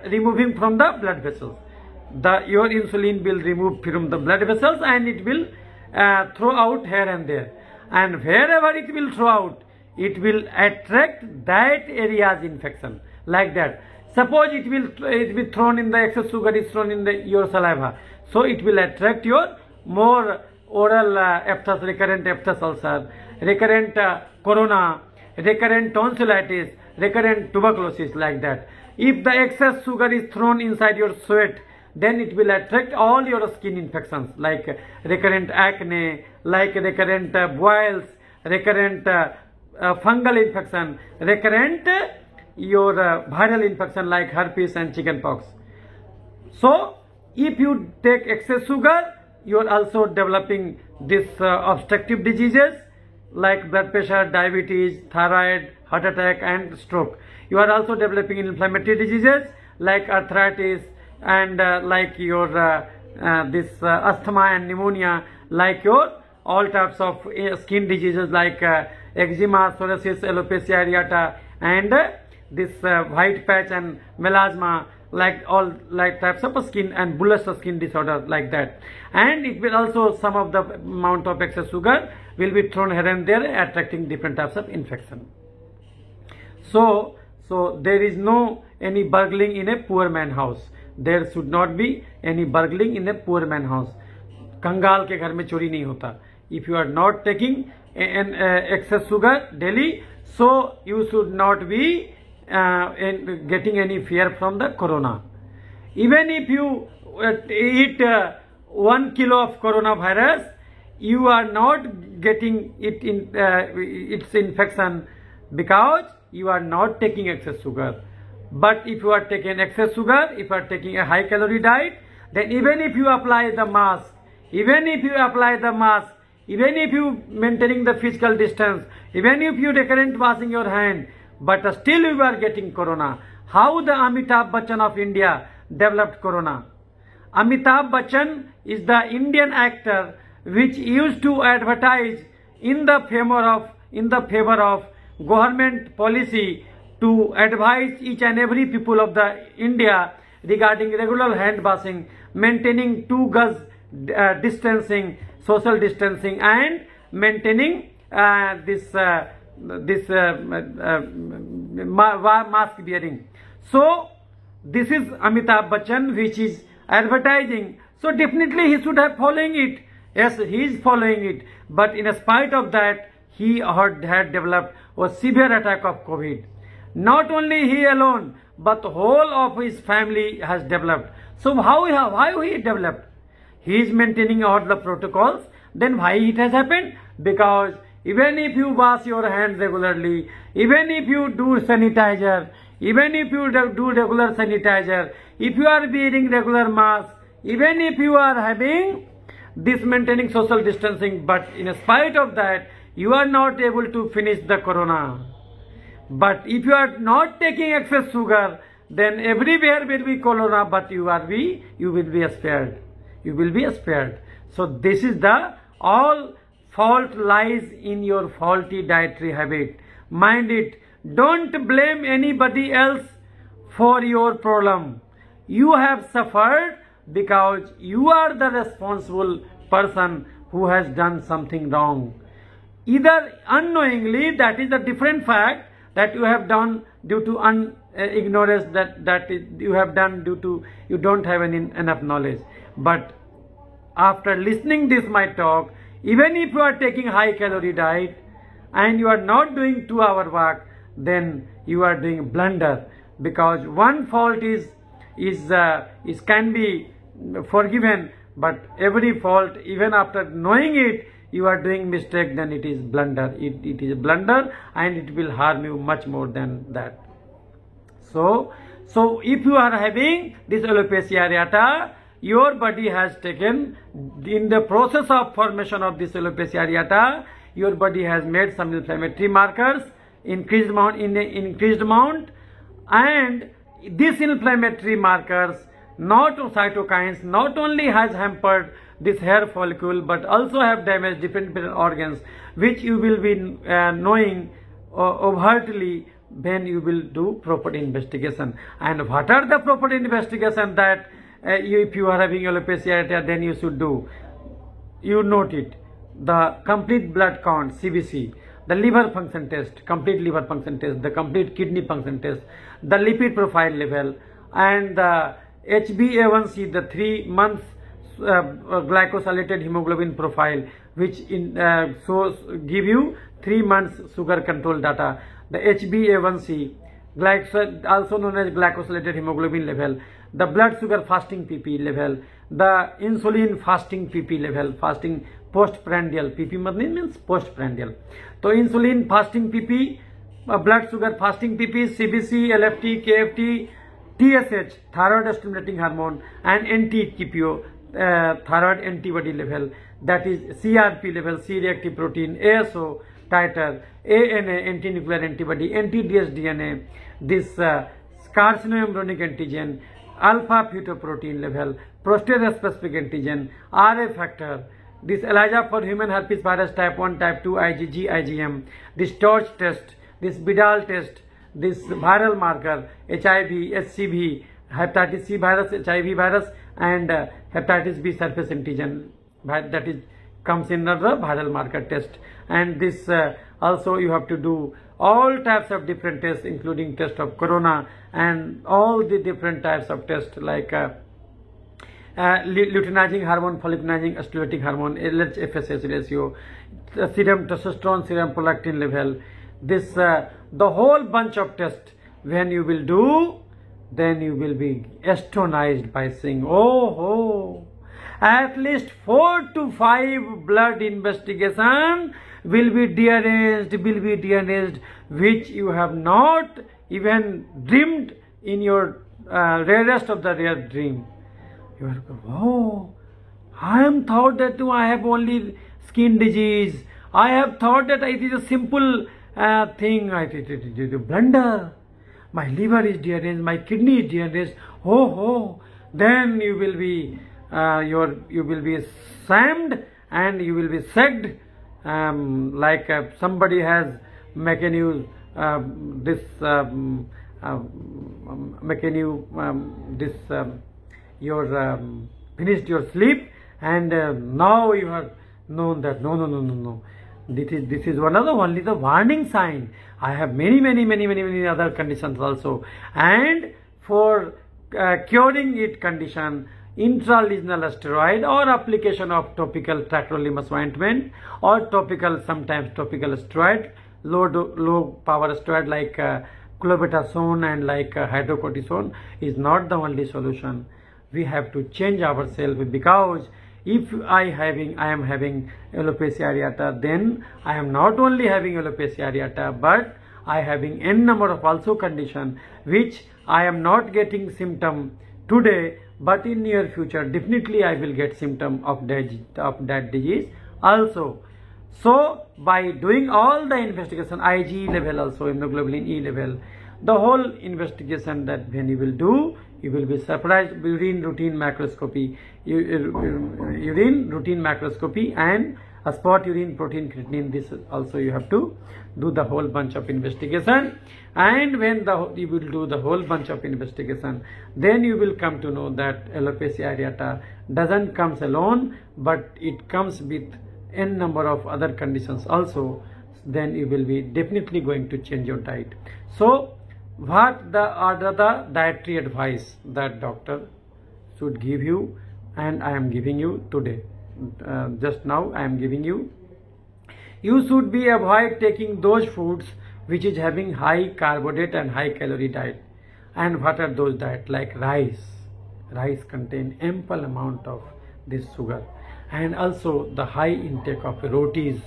removing from the blood vessels. Your insulin will remove from the blood vessels, and it will throw out here and there. And wherever it will throw out, it will attract that area's infection, like that. Suppose it will thrown in the excess sugar is thrown in your saliva, so it will attract your more oral recurrent aphthous ulcer, recurrent corona, recurrent tonsillitis, recurrent tuberculosis, like that. If the excess sugar is thrown inside your sweat, then it will attract all your skin infections, like recurrent acne, like recurrent boils, recurrent fungal infection, recurrent your viral infection like herpes and chickenpox. So if you take excess sugar, you are also developing this obstructive diseases like blood pressure, diabetes, thyroid, heart attack and stroke. You are also developing inflammatory diseases like arthritis and like your asthma and pneumonia, like your all types of skin diseases like eczema, psoriasis, alopecia areata, and this white patch and melasma, like all like types of skin and bullous skin disorder like that. And it will also, some of the amount of excess sugar will be thrown here and there, attracting different types of infection. So there is no any burgling in a poor man house. There should not be any burgling in a poor man house. कंगाल के घर में चोरी नहीं होता. If you are not taking an excess sugar daily, so you should not be getting any fear from the corona. Even if you eat 1 kilo of coronavirus, you are not getting it in its infection, because you are not taking excess sugar. But if you are taking excess sugar, if you are taking a high calorie diet, then even if you apply the mask, even if you maintaining the physical distance, even if you recurrent washing your hand, but still you are getting corona. How the Amitabh Bachchan of India developed corona? Amitabh Bachchan is the Indian actor which used to advertise in the favor of government policy to advise each and every people of the India regarding regular hand washing, maintaining 2 gauge distancing, social distancing, and maintaining mask bearing. So this is Amitabh Bachchan which is advertising. So definitely he should have following it. Yes, he is following it. But in spite of that, he had developed a severe attack of COVID. Not only he alone, but whole of his family has developed. So why he developed? He is maintaining all the protocols. Then why it has happened? Because even if you wash your hands regularly, even if you do sanitizer, even if you do regular sanitizer, if you are wearing regular mask, even if you are having this maintaining social distancing, but in spite of that, you are not able to finish the corona. But if you are not taking excess sugar, then everywhere will be corona, but you will be spared. You will be spared. So this is the all fault lies in your faulty dietary habit. Mind it. Don't blame anybody else for your problem. You have suffered because you are the responsible person who has done something wrong. Either unknowingly, that is a different fact, that you have done due to ignorance, that you have done due to you don't have enough knowledge. But after listening this my talk, even if you are taking high calorie diet and you are not doing 2-hour walk, then you are doing blunder, because one fault can be forgiven, but every fault, even after knowing it, you are doing mistake, then it is blunder. It is blunder, and it will harm you much more than that. So if you are having this alopecia areata, your body has taken, in the process of formation of this alopecia areata, your body has made some inflammatory markers, increased amount, and these inflammatory markers, not cytokines, not only has hampered this hair follicle, but also have damaged different organs, which you will be knowing overtly when you will do proper investigation. And what are the proper investigation that if you are having alopecia areata, then you should do? You note it: the complete blood count, CBC, the liver function test, complete liver function test, the complete kidney function test, the lipid profile level, and the HbA1c, the 3 months glycosylated hemoglobin profile, which give you 3 months sugar control data. The HbA1c, also known as glycosylated hemoglobin level, the blood sugar fasting PP level, the insulin fasting PP level, fasting postprandial, PP means postprandial. So insulin fasting PP, blood sugar fasting PP, CBC, LFT, KFT, TSH, thyroid stimulating hormone, and NT-TPO, thyroid antibody level, that is CRP level, C-reactive protein, ASO titer, ANA, anti-nuclear antibody, anti-dsDNA, this carcinoembryonic antigen, alpha fetoprotein level, prostate specific antigen, RA factor, this ELISA for human herpes virus type 1, type 2, IgG, IgM, this TORCH test, this Bidal test, this viral marker, HIV, HCV, hepatitis C virus, HIV virus, and hepatitis B surface antigen, that is comes in the viral marker test. And this also you have to do all types of different tests, including test of corona and all the different types of tests like luteinizing hormone, folliculinizing stimulating hormone, LH-FSH ratio, serum testosterone, serum prolactin level. This the whole bunch of tests when you will do, then you will be astonished by saying, oh, at least 4 to 5 blood investigation will be dearest, which you have not even dreamed in your rarest of the rare dream. You are, oh, I am thought that I have only skin disease. I have thought that it is a simple thing. It is a blunder. My liver is deranged, my kidney is deranged. Oh, then you will be you will be slammed and you will be sacked, like somebody has making you finished your sleep, and now you have known that no. This is one of the only the warning sign. I have many other conditions also, and for curing it condition, intralesional steroid or application of topical tacrolimus ointment or sometimes topical steroid, low power steroid like clobetasone and like hydrocortisone is not the only solution. We have to change ourselves, because if I am having alopecia areata, then I am not only having alopecia areata, but I am having n number of also condition which I am not getting symptom today, but in near future definitely I will get symptom of that disease also. So by doing all the investigation, IgE level also, immunoglobulin E level, the whole investigation that when you will do, you will be surprised. Urine routine macroscopy, and a spot urine protein creatinine, this also you have to do the whole bunch of investigation. And when you will do the whole bunch of investigation, then you will come to know that alopecia areata doesn't comes alone, but it comes with n number of other conditions also. Then you will be definitely going to change your diet. So what are the dietary advice that doctor should give you, and I am giving you today. Just now I am giving you. You should be avoid taking those foods which is having high carbohydrate and high calorie diet. And what are those diet? Like rice. Rice contain ample amount of this sugar, and also the high intake of rotis.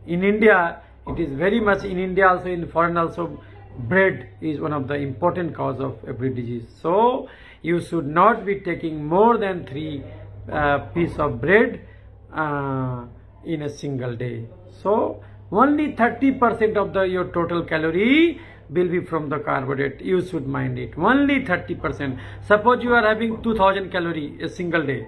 In India, it is very much in India also, in foreign also, bread is one of the important cause of every disease. So you should not be taking more than 3 pieces of bread in a single day. So only 30% of your total calorie will be from the carbohydrate. You should mind it. Only 30%. Suppose you are having 2000 calorie a single day,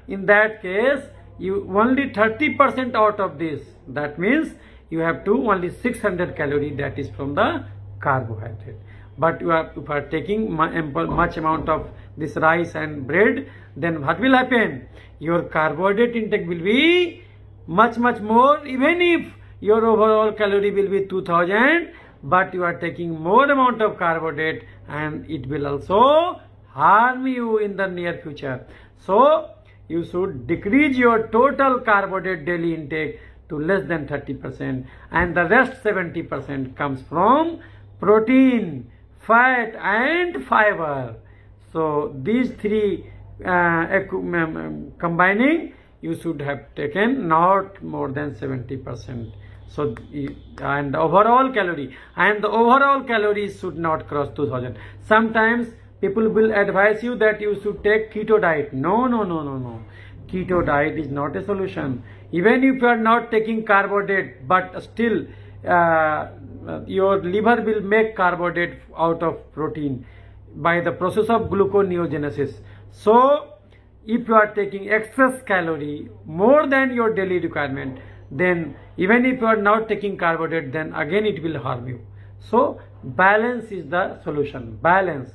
in that case you only 30% out of this. That means you have to only 600 calorie, that is from the carbohydrate. But if you are taking much amount of this rice and bread, then what will happen? Your carbohydrate intake will be much more, even if your overall calorie will be 2000, but you are taking more amount of carbohydrate, and it will also harm you in the near future. So you should decrease your total carbohydrate daily intake to less than 30%, and the rest 70% comes from protein, fat and fiber. So these three combining, you should have taken not more than 70%. So and the overall calories should not cross 2000. Sometimes people will advise you that you should take keto diet. No. Keto diet is not a solution. Even if you are not taking carbohydrate, but still your liver will make carbohydrate out of protein by the process of gluconeogenesis. So if you are taking excess calorie more than your daily requirement, then even if you are not taking carbohydrate, then again it will harm you. So balance is the solution. Balance.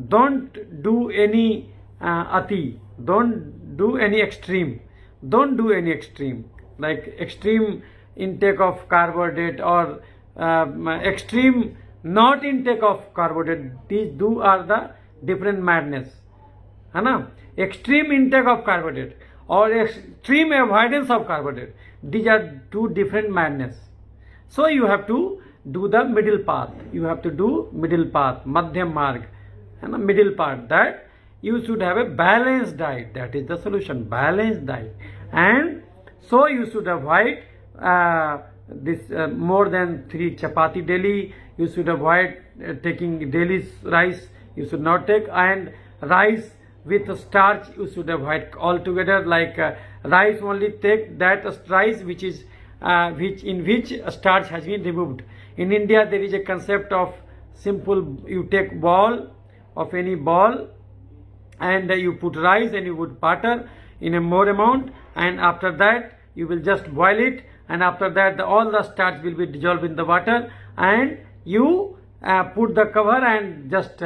don't do any ati, don't do any extreme, don't do any extreme, like extreme intake of carbohydrate or extreme not intake of carbohydrate. These two are the different madness, है ना? Extreme intake of carbohydrate or extreme avoidance of carbohydrate, these are two different madness. So you have to do the middle path, you have to do middle path, madhyam marg, and the middle part, that you should have a balanced diet. That is the solution, balanced diet. And so you should avoid this more than 3 chapati daily. You should avoid taking daily rice, you should not take, and rice with starch you should avoid altogether. Like rice, only take that rice which is in which starch has been removed. In India there is a concept of simple, you take ball of any ball and you put rice and you put butter in a more amount, and after that you will just boil it, and after that all the starch will be dissolved in the water, and you put the cover and just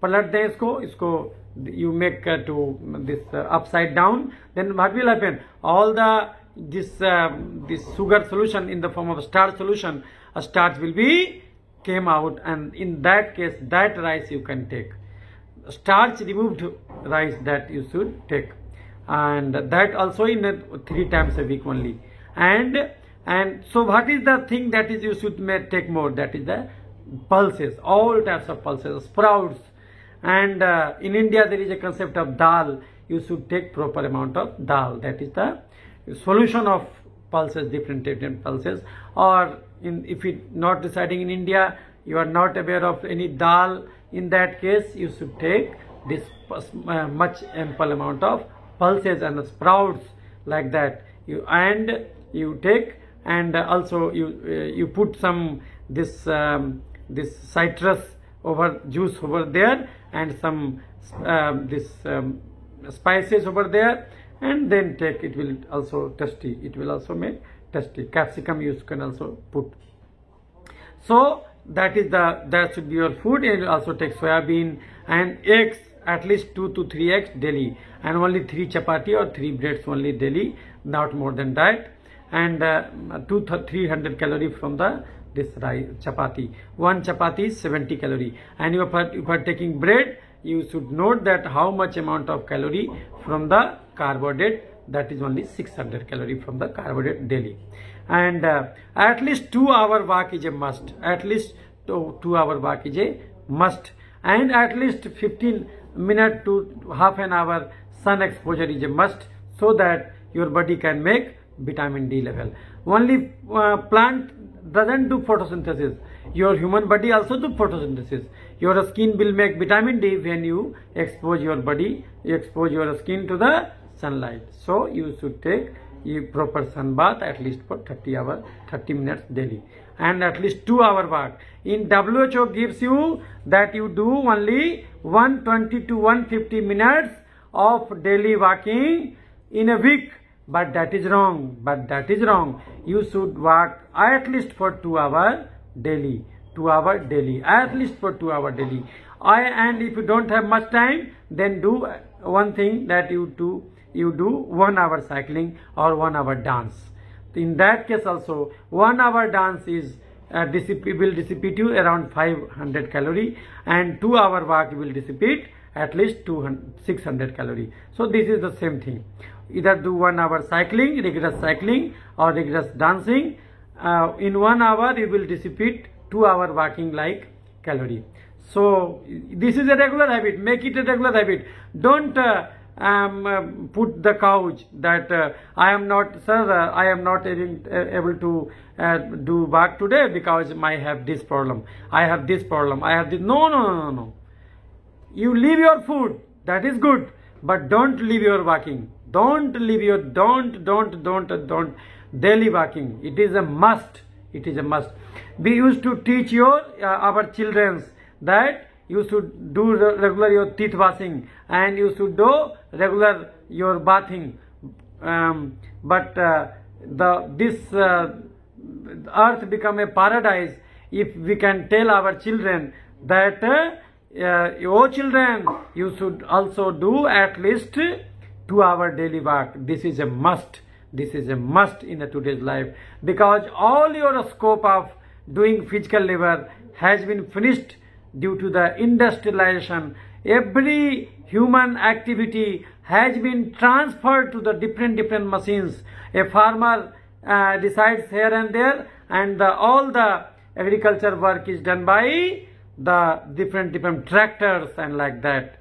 palat दें इसको you make to this upside down. Then what will happen? All the this sugar solution in the form of starch solution, a starch will be came out, and in that case that rice you can take, starch removed rice that you should take, and that also in 3 times a week only. And so what is the thing that is you should take more? That is the pulses, all types of pulses, sprouts. And in India there is a concept of dal, you should take proper amount of dal. That is the solution of pulses, different pulses. Or if you not residing in India, you are not aware of any dal, in that case you should take this much ample amount of pulses and sprouts, like that you take. And also you put some this citrus over juice over there, and some spices over there, and then take. It will also tasty, it will also make tasty. Capsicum you can also put. So that should be your food. And also take soybean and eggs, at least 2 to 3 eggs daily, and only 3 chapati or 3 breads only daily, not more than that. And 300 calorie from this rice chapati. 1 chapati is 70 calorie. And if you are taking bread, you should note that how much amount of calorie from the carbohydrate. That is only 600 calorie from the carbohydrate daily. And at least 2-hour walk is a must. At least 2-hour walk is a must. And at least 15 minutes to half an hour sun exposure is a must, so that your body can make vitamin D level. Only plant doesn't do photosynthesis. Your human body also do photosynthesis. Your skin will make vitamin D when you expose your body, you expose your skin to the sunlight. So you should take a proper sun bath at least for 30 minutes daily, and at least 2-hour walk. In WHO gives you that you do only 120 to 150 minutes of daily walking in a week. But that is wrong. You should walk at least for 2 hours daily. 2 hours daily. At least for 2 hours daily. And if you don't have much time, then do one thing, that you do 1 hour cycling or 1 hour dance. In that case also, 1 hour dance is will dissipate you around 500 calorie, and 2-hour walk will dissipate at least 600 calorie. So this is the same thing. Either do 1 hour cycling, rigorous cycling, or rigorous dancing. In 1 hour you will dissipate 2-hour walking like calorie. So this is a regular habit. Make it a regular habit. Don't put the couch that I am not able to do walk today because I have this problem. I have this. No. You leave your food. That is good, but don't leave your walking. Don't daily walking. It is a must. We used to teach our children that you should do regular your teeth washing, and you should do regular your bathing. But earth become a paradise if we can tell our children that oh children, you should also do at least 2 hour daily walk. This is a must. This is a must in today's life, because all your scope of doing physical labor has been finished due to the industrialization. Every human activity has been transferred to the different machines. A farmer decides here and there, and all the agriculture work is done by the different tractors and like that.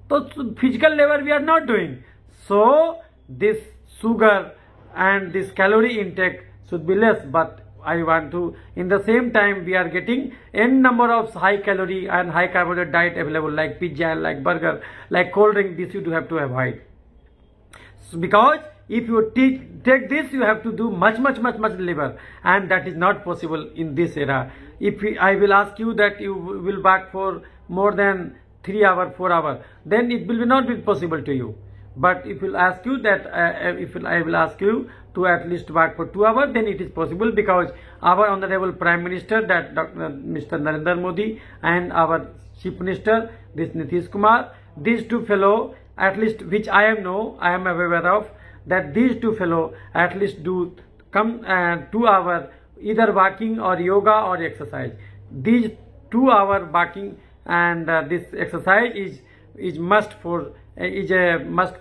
So physical labor we are not doing. So this sugar and this calorie intake should be less, but I want to, in the same time we are getting n number of high calorie and high carbohydrate diet available, like pizza, like burger, like cold drink. This you do have to avoid. So because if you take this, you have to do much labor, and that is not possible in this era. If I will ask you that you will work for more than 3 hours, 4 hours, then it will not be possible to you. But if will ask you that I will ask you to at least work for 2 hours, then it is possible, because our honorable Prime Minister, that Mr. Narendra Modi, and our Chief Minister, this Nitish Kumar, these two fellow, at least which I am aware of, that these two fellow at least do come 2 hours either walking or yoga or exercise. These 2 hour walking and this exercise is a must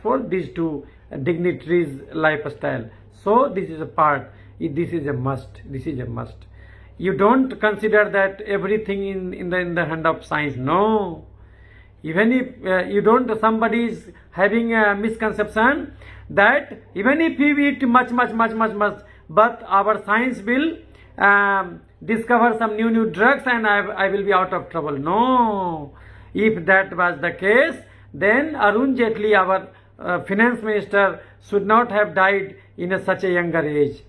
for these two dignitaries' lifestyle. So this is a part. This is a must. This is a must. You don't consider that everything in the hand of science. No. Even if you don't, somebody is having a misconception that even if we eat much, but our science will discover some new drugs and I will be out of trouble. No. If that was the case, then Arun Jaitley, our finance minister, should not have died in such a younger age.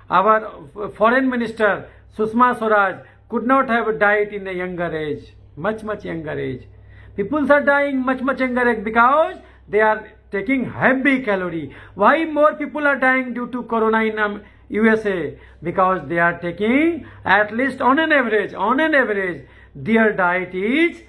Our foreign minister, Sushma Swaraj, could not have died in a younger age, much younger age. People are dying much younger age because they are taking heavy calorie. Why more people are dying due to corona in USA? Because they are taking, at least on an average, their diet is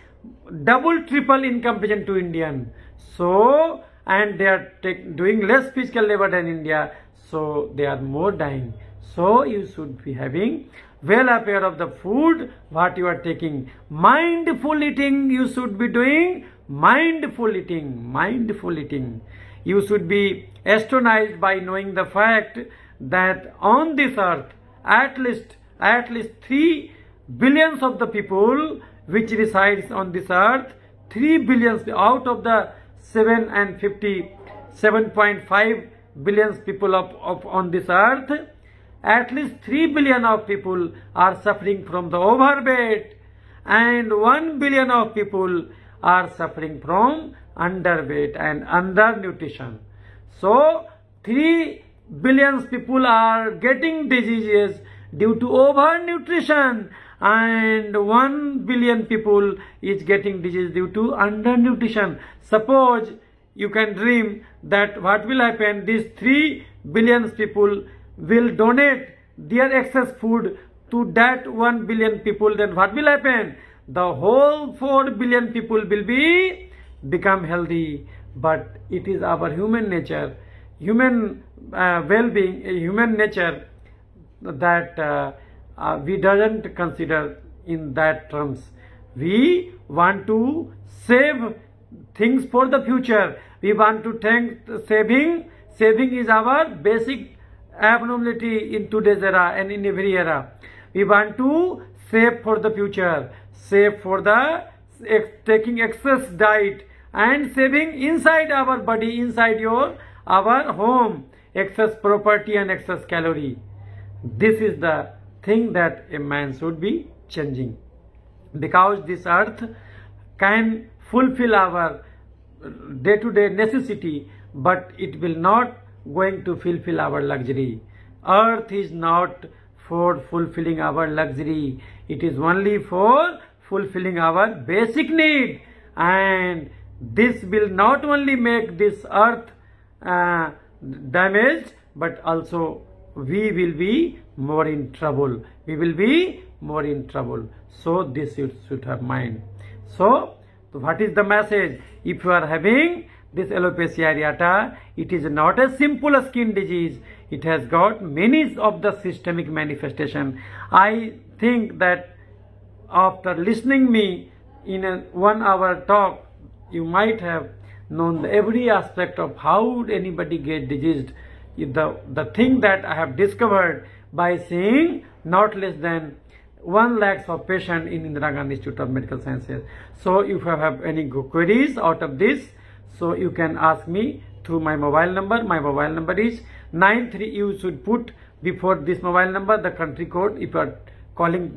double, triple in comparison to Indian. So, and they are doing less physical labor than India, so they are more dying. So you should be having well aware of the food what you are taking. Mindful eating you should be doing. Mindful eating. You should be astonished by knowing the fact that on this earth at least 3 billions of the people which resides on this earth, 3 billions out of the 7.5 billions people of on this earth, at least 3 billion of people are suffering from the overweight, and 1 billion of people are suffering from underweight and undernutrition. So 3 billion people are getting diseases due to overnutrition, and 1 billion people is getting disease due to undernutrition. Suppose you can dream that what will happen, these 3 billion people will donate their excess food to that 1 billion people, then what will happen? The whole 4 billion people will become healthy. But it is our human nature, human well-being, human nature that we doesn't consider in that terms. We want to save things for the future. We want to think saving is our basic abnormality in today's era and in every era. We want to save for the future, save for the taking excess diet and saving inside our body, inside our home, excess property and excess calorie. This is the thing that a man should be changing, because this earth can fulfill our day-to-day necessity, but it will not going to fulfill our luxury. Earth is not for fulfilling our luxury. It is only for fulfilling our basic need, and this will not only make this earth damaged, but also we will be more in trouble. We will be more in trouble. So this you should have mind. So what is the message? If you are having this alopecia areata, it is not a simple skin disease. It has got many of the systemic manifestation. I think that after listening me in a 1 hour talk, you might have known every aspect of how anybody gets diseased. The thing that I have discovered by seeing not less than 1 lakh of patients in Indira Gandhi Institute of Medical Sciences. So if you have any queries out of this, so you can ask me through my mobile number. My mobile number is 93. You should put before this mobile number the country code. If you are calling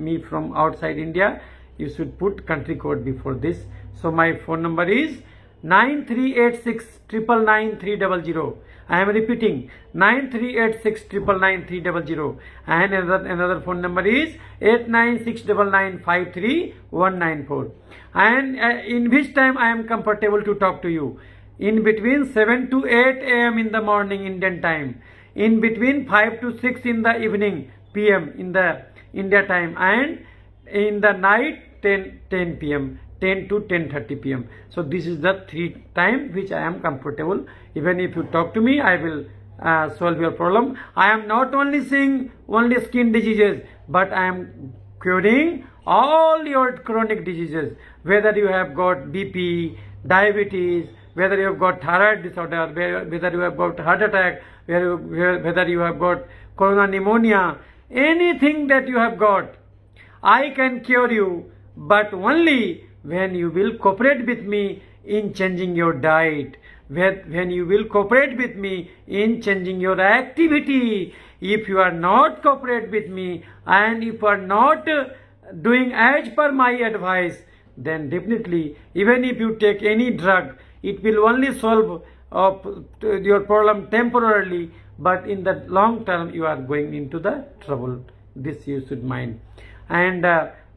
me from outside India, you should put country code before this. So my phone number is 9386 999 300. I am repeating 9386 999 300, and another phone number is 8969953194. And in which time I am comfortable to talk to you? In between 7 to 8 a.m. in the morning Indian time, in between 5 to 6 in the evening p.m. in the India time, and in the night 10 p.m. 10 to 10:30 p.m. So this is the 3 time which I am comfortable. Even if you talk to me, I will solve your problem. I am not only seeing only skin diseases, but I am curing all your chronic diseases. Whether you have got BP, diabetes, whether you have got thyroid disorder, whether you have got heart attack, whether you have got coronary pneumonia, anything that you have got, I can cure you, but only when you will cooperate with me in changing your diet, when you will cooperate with me in changing your activity. If you are not cooperate with me, and if you are not doing as per my advice, then definitely even if you take any drug, it will only solve your problem temporarily, but in the long term you are going into the trouble. This you should mind. And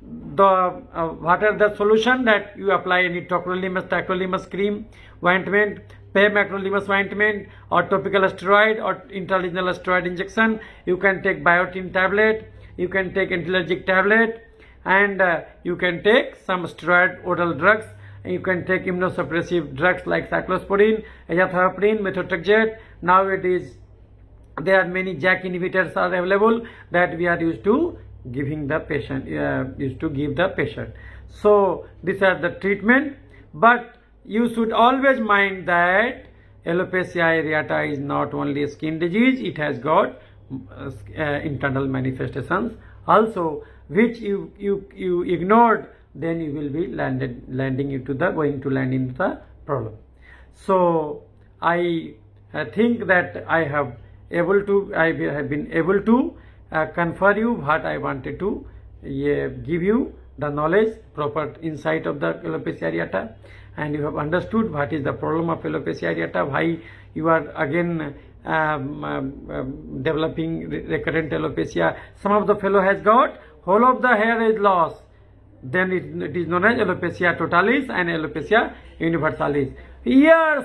what are the solution? That you apply any tacrolimus cream, ointment, pemacrolimus ointment, or topical steroid, or intralesional steroid injection. You can take biotin tablet, you can take anti-allergic tablet, and you can take some steroid oral drugs. You can take immunosuppressive drugs like cyclosporin, azathioprine, methotrexate. Nowadays there are many JAK inhibitors are available that we are used to giving the patient, give the patient. So these are the treatment, but you should always mind that alopecia areata is not only a skin disease, it has got internal manifestations also, which you ignored, then you will be going to land into the problem. So I think that I have been able to confer you what I wanted to give you the knowledge, proper insight of the alopecia areata, and you have understood what is the problem of alopecia areata, why you are again developing recurrent alopecia. Some of the fellow has got whole of the hair is lost, then it is known as alopecia totalis and alopecia universalis. Years,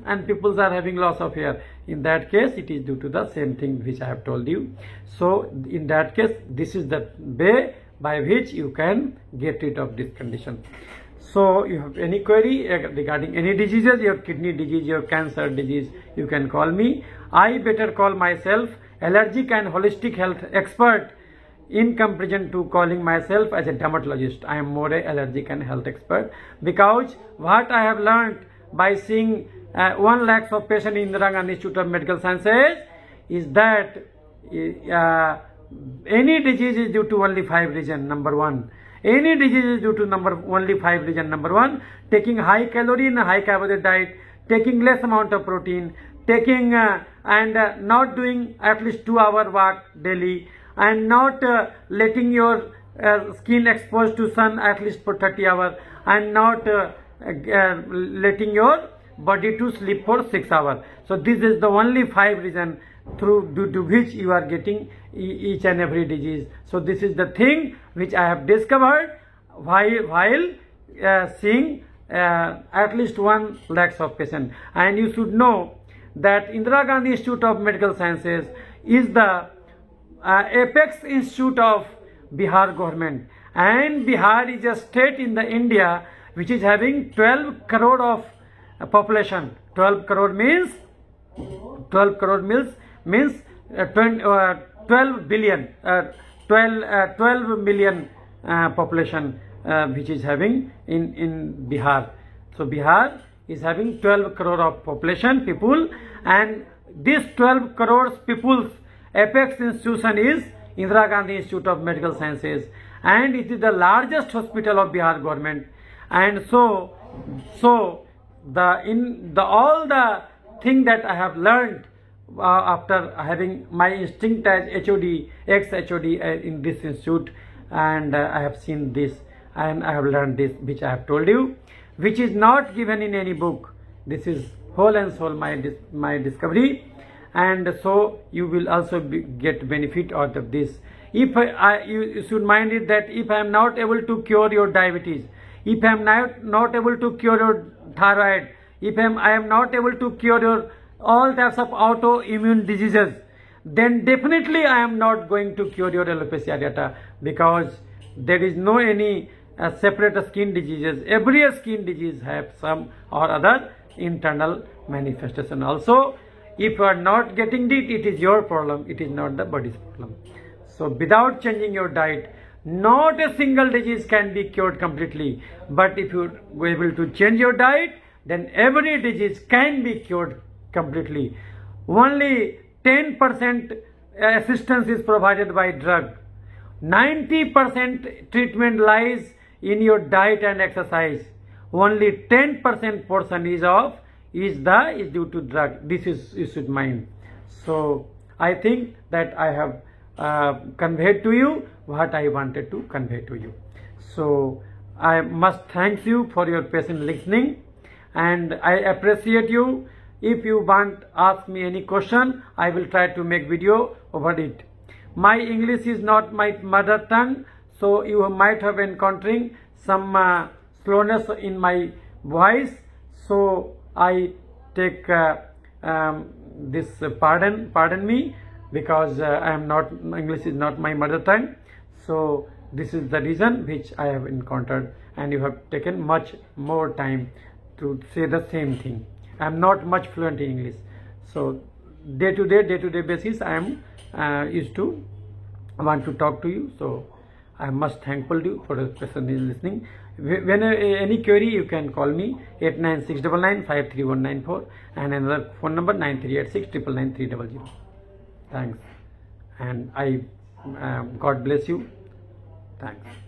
and people are having loss of hair. In that case, it is due to the same thing which I have told you. So in that case, this is the way by which you can get rid of this condition. So you have any query regarding any diseases, your kidney disease, your cancer disease, you can call me. I better call myself allergic and holistic health expert in comparison to calling myself as a dermatologist. I am more a allergic and health expert, because what I have learned by seeing 1 lakh of patients in Indira Gandhi Institute of Medical Sciences is that any disease is due to only 5 reasons. Number 1, any disease is due to only 5 reasons. Number 1, taking high calorie and high carbohydrate diet, taking less amount of protein, taking and not doing at least 2-hour walk daily, and not letting your skin exposed to sun at least for 30 hours, and not letting your body to sleep for 6 hours. So this is the only 5 reasons due to which you are getting each and every disease. So this is the thing which I have discovered while seeing at least 1 lakh of patients. And you should know that Indira Gandhi Institute of Medical Sciences is the apex institute of Bihar government, and Bihar is a state in the India which is having 12 crore of population. 12 crore means 12 billion 12 million population which is having in Bihar. So Bihar is having 12 crore of population people, and this 12 crores people's apex institution is Indira Gandhi Institute of Medical Sciences, and it is the largest hospital of Bihar government. And so all the thing that I have learned after having my instinct as HOD, ex-HOD in this institute, and I have seen this and I have learned this, which I have told you, which is not given in any book. This is whole and soul my discovery, and so you will also get benefit out of this. If you should mind it that if I am not able to cure your diabetes, if I am not able to cure your thyroid, if I am not able to cure your all types of autoimmune diseases, then definitely I am not going to cure your alopecia areata, because there is no any separate skin diseases. Every skin disease have some or other internal manifestation also. If you are not getting it, it is your problem, it is not the body's problem. So without changing your diet, not a single disease can be cured completely. But if you are able to change your diet, then every disease can be cured completely. Only 10% assistance is provided by drug. 90% treatment lies in your diet and exercise. Only 10% portion is due to drug. This is, you should mind. So I think that I have conveyed to you what I wanted to convey to you. So I must thank you for your patient listening, and I appreciate you. If you want ask me any question, I will try to make video over it. My English is not my mother tongue, so you might have encountering some slowness in my voice. So I take this pardon me, because English is not my mother tongue. So this is the reason which I have encountered, and you have taken much more time to say the same thing. I am not much fluent in English. So day to day basis I am used to want to talk to you. So I am much thankful to you for the person is listening. When any query, you can call me 89699539194 and another phone number 9386999300. Thanks, and God bless you. Thanks.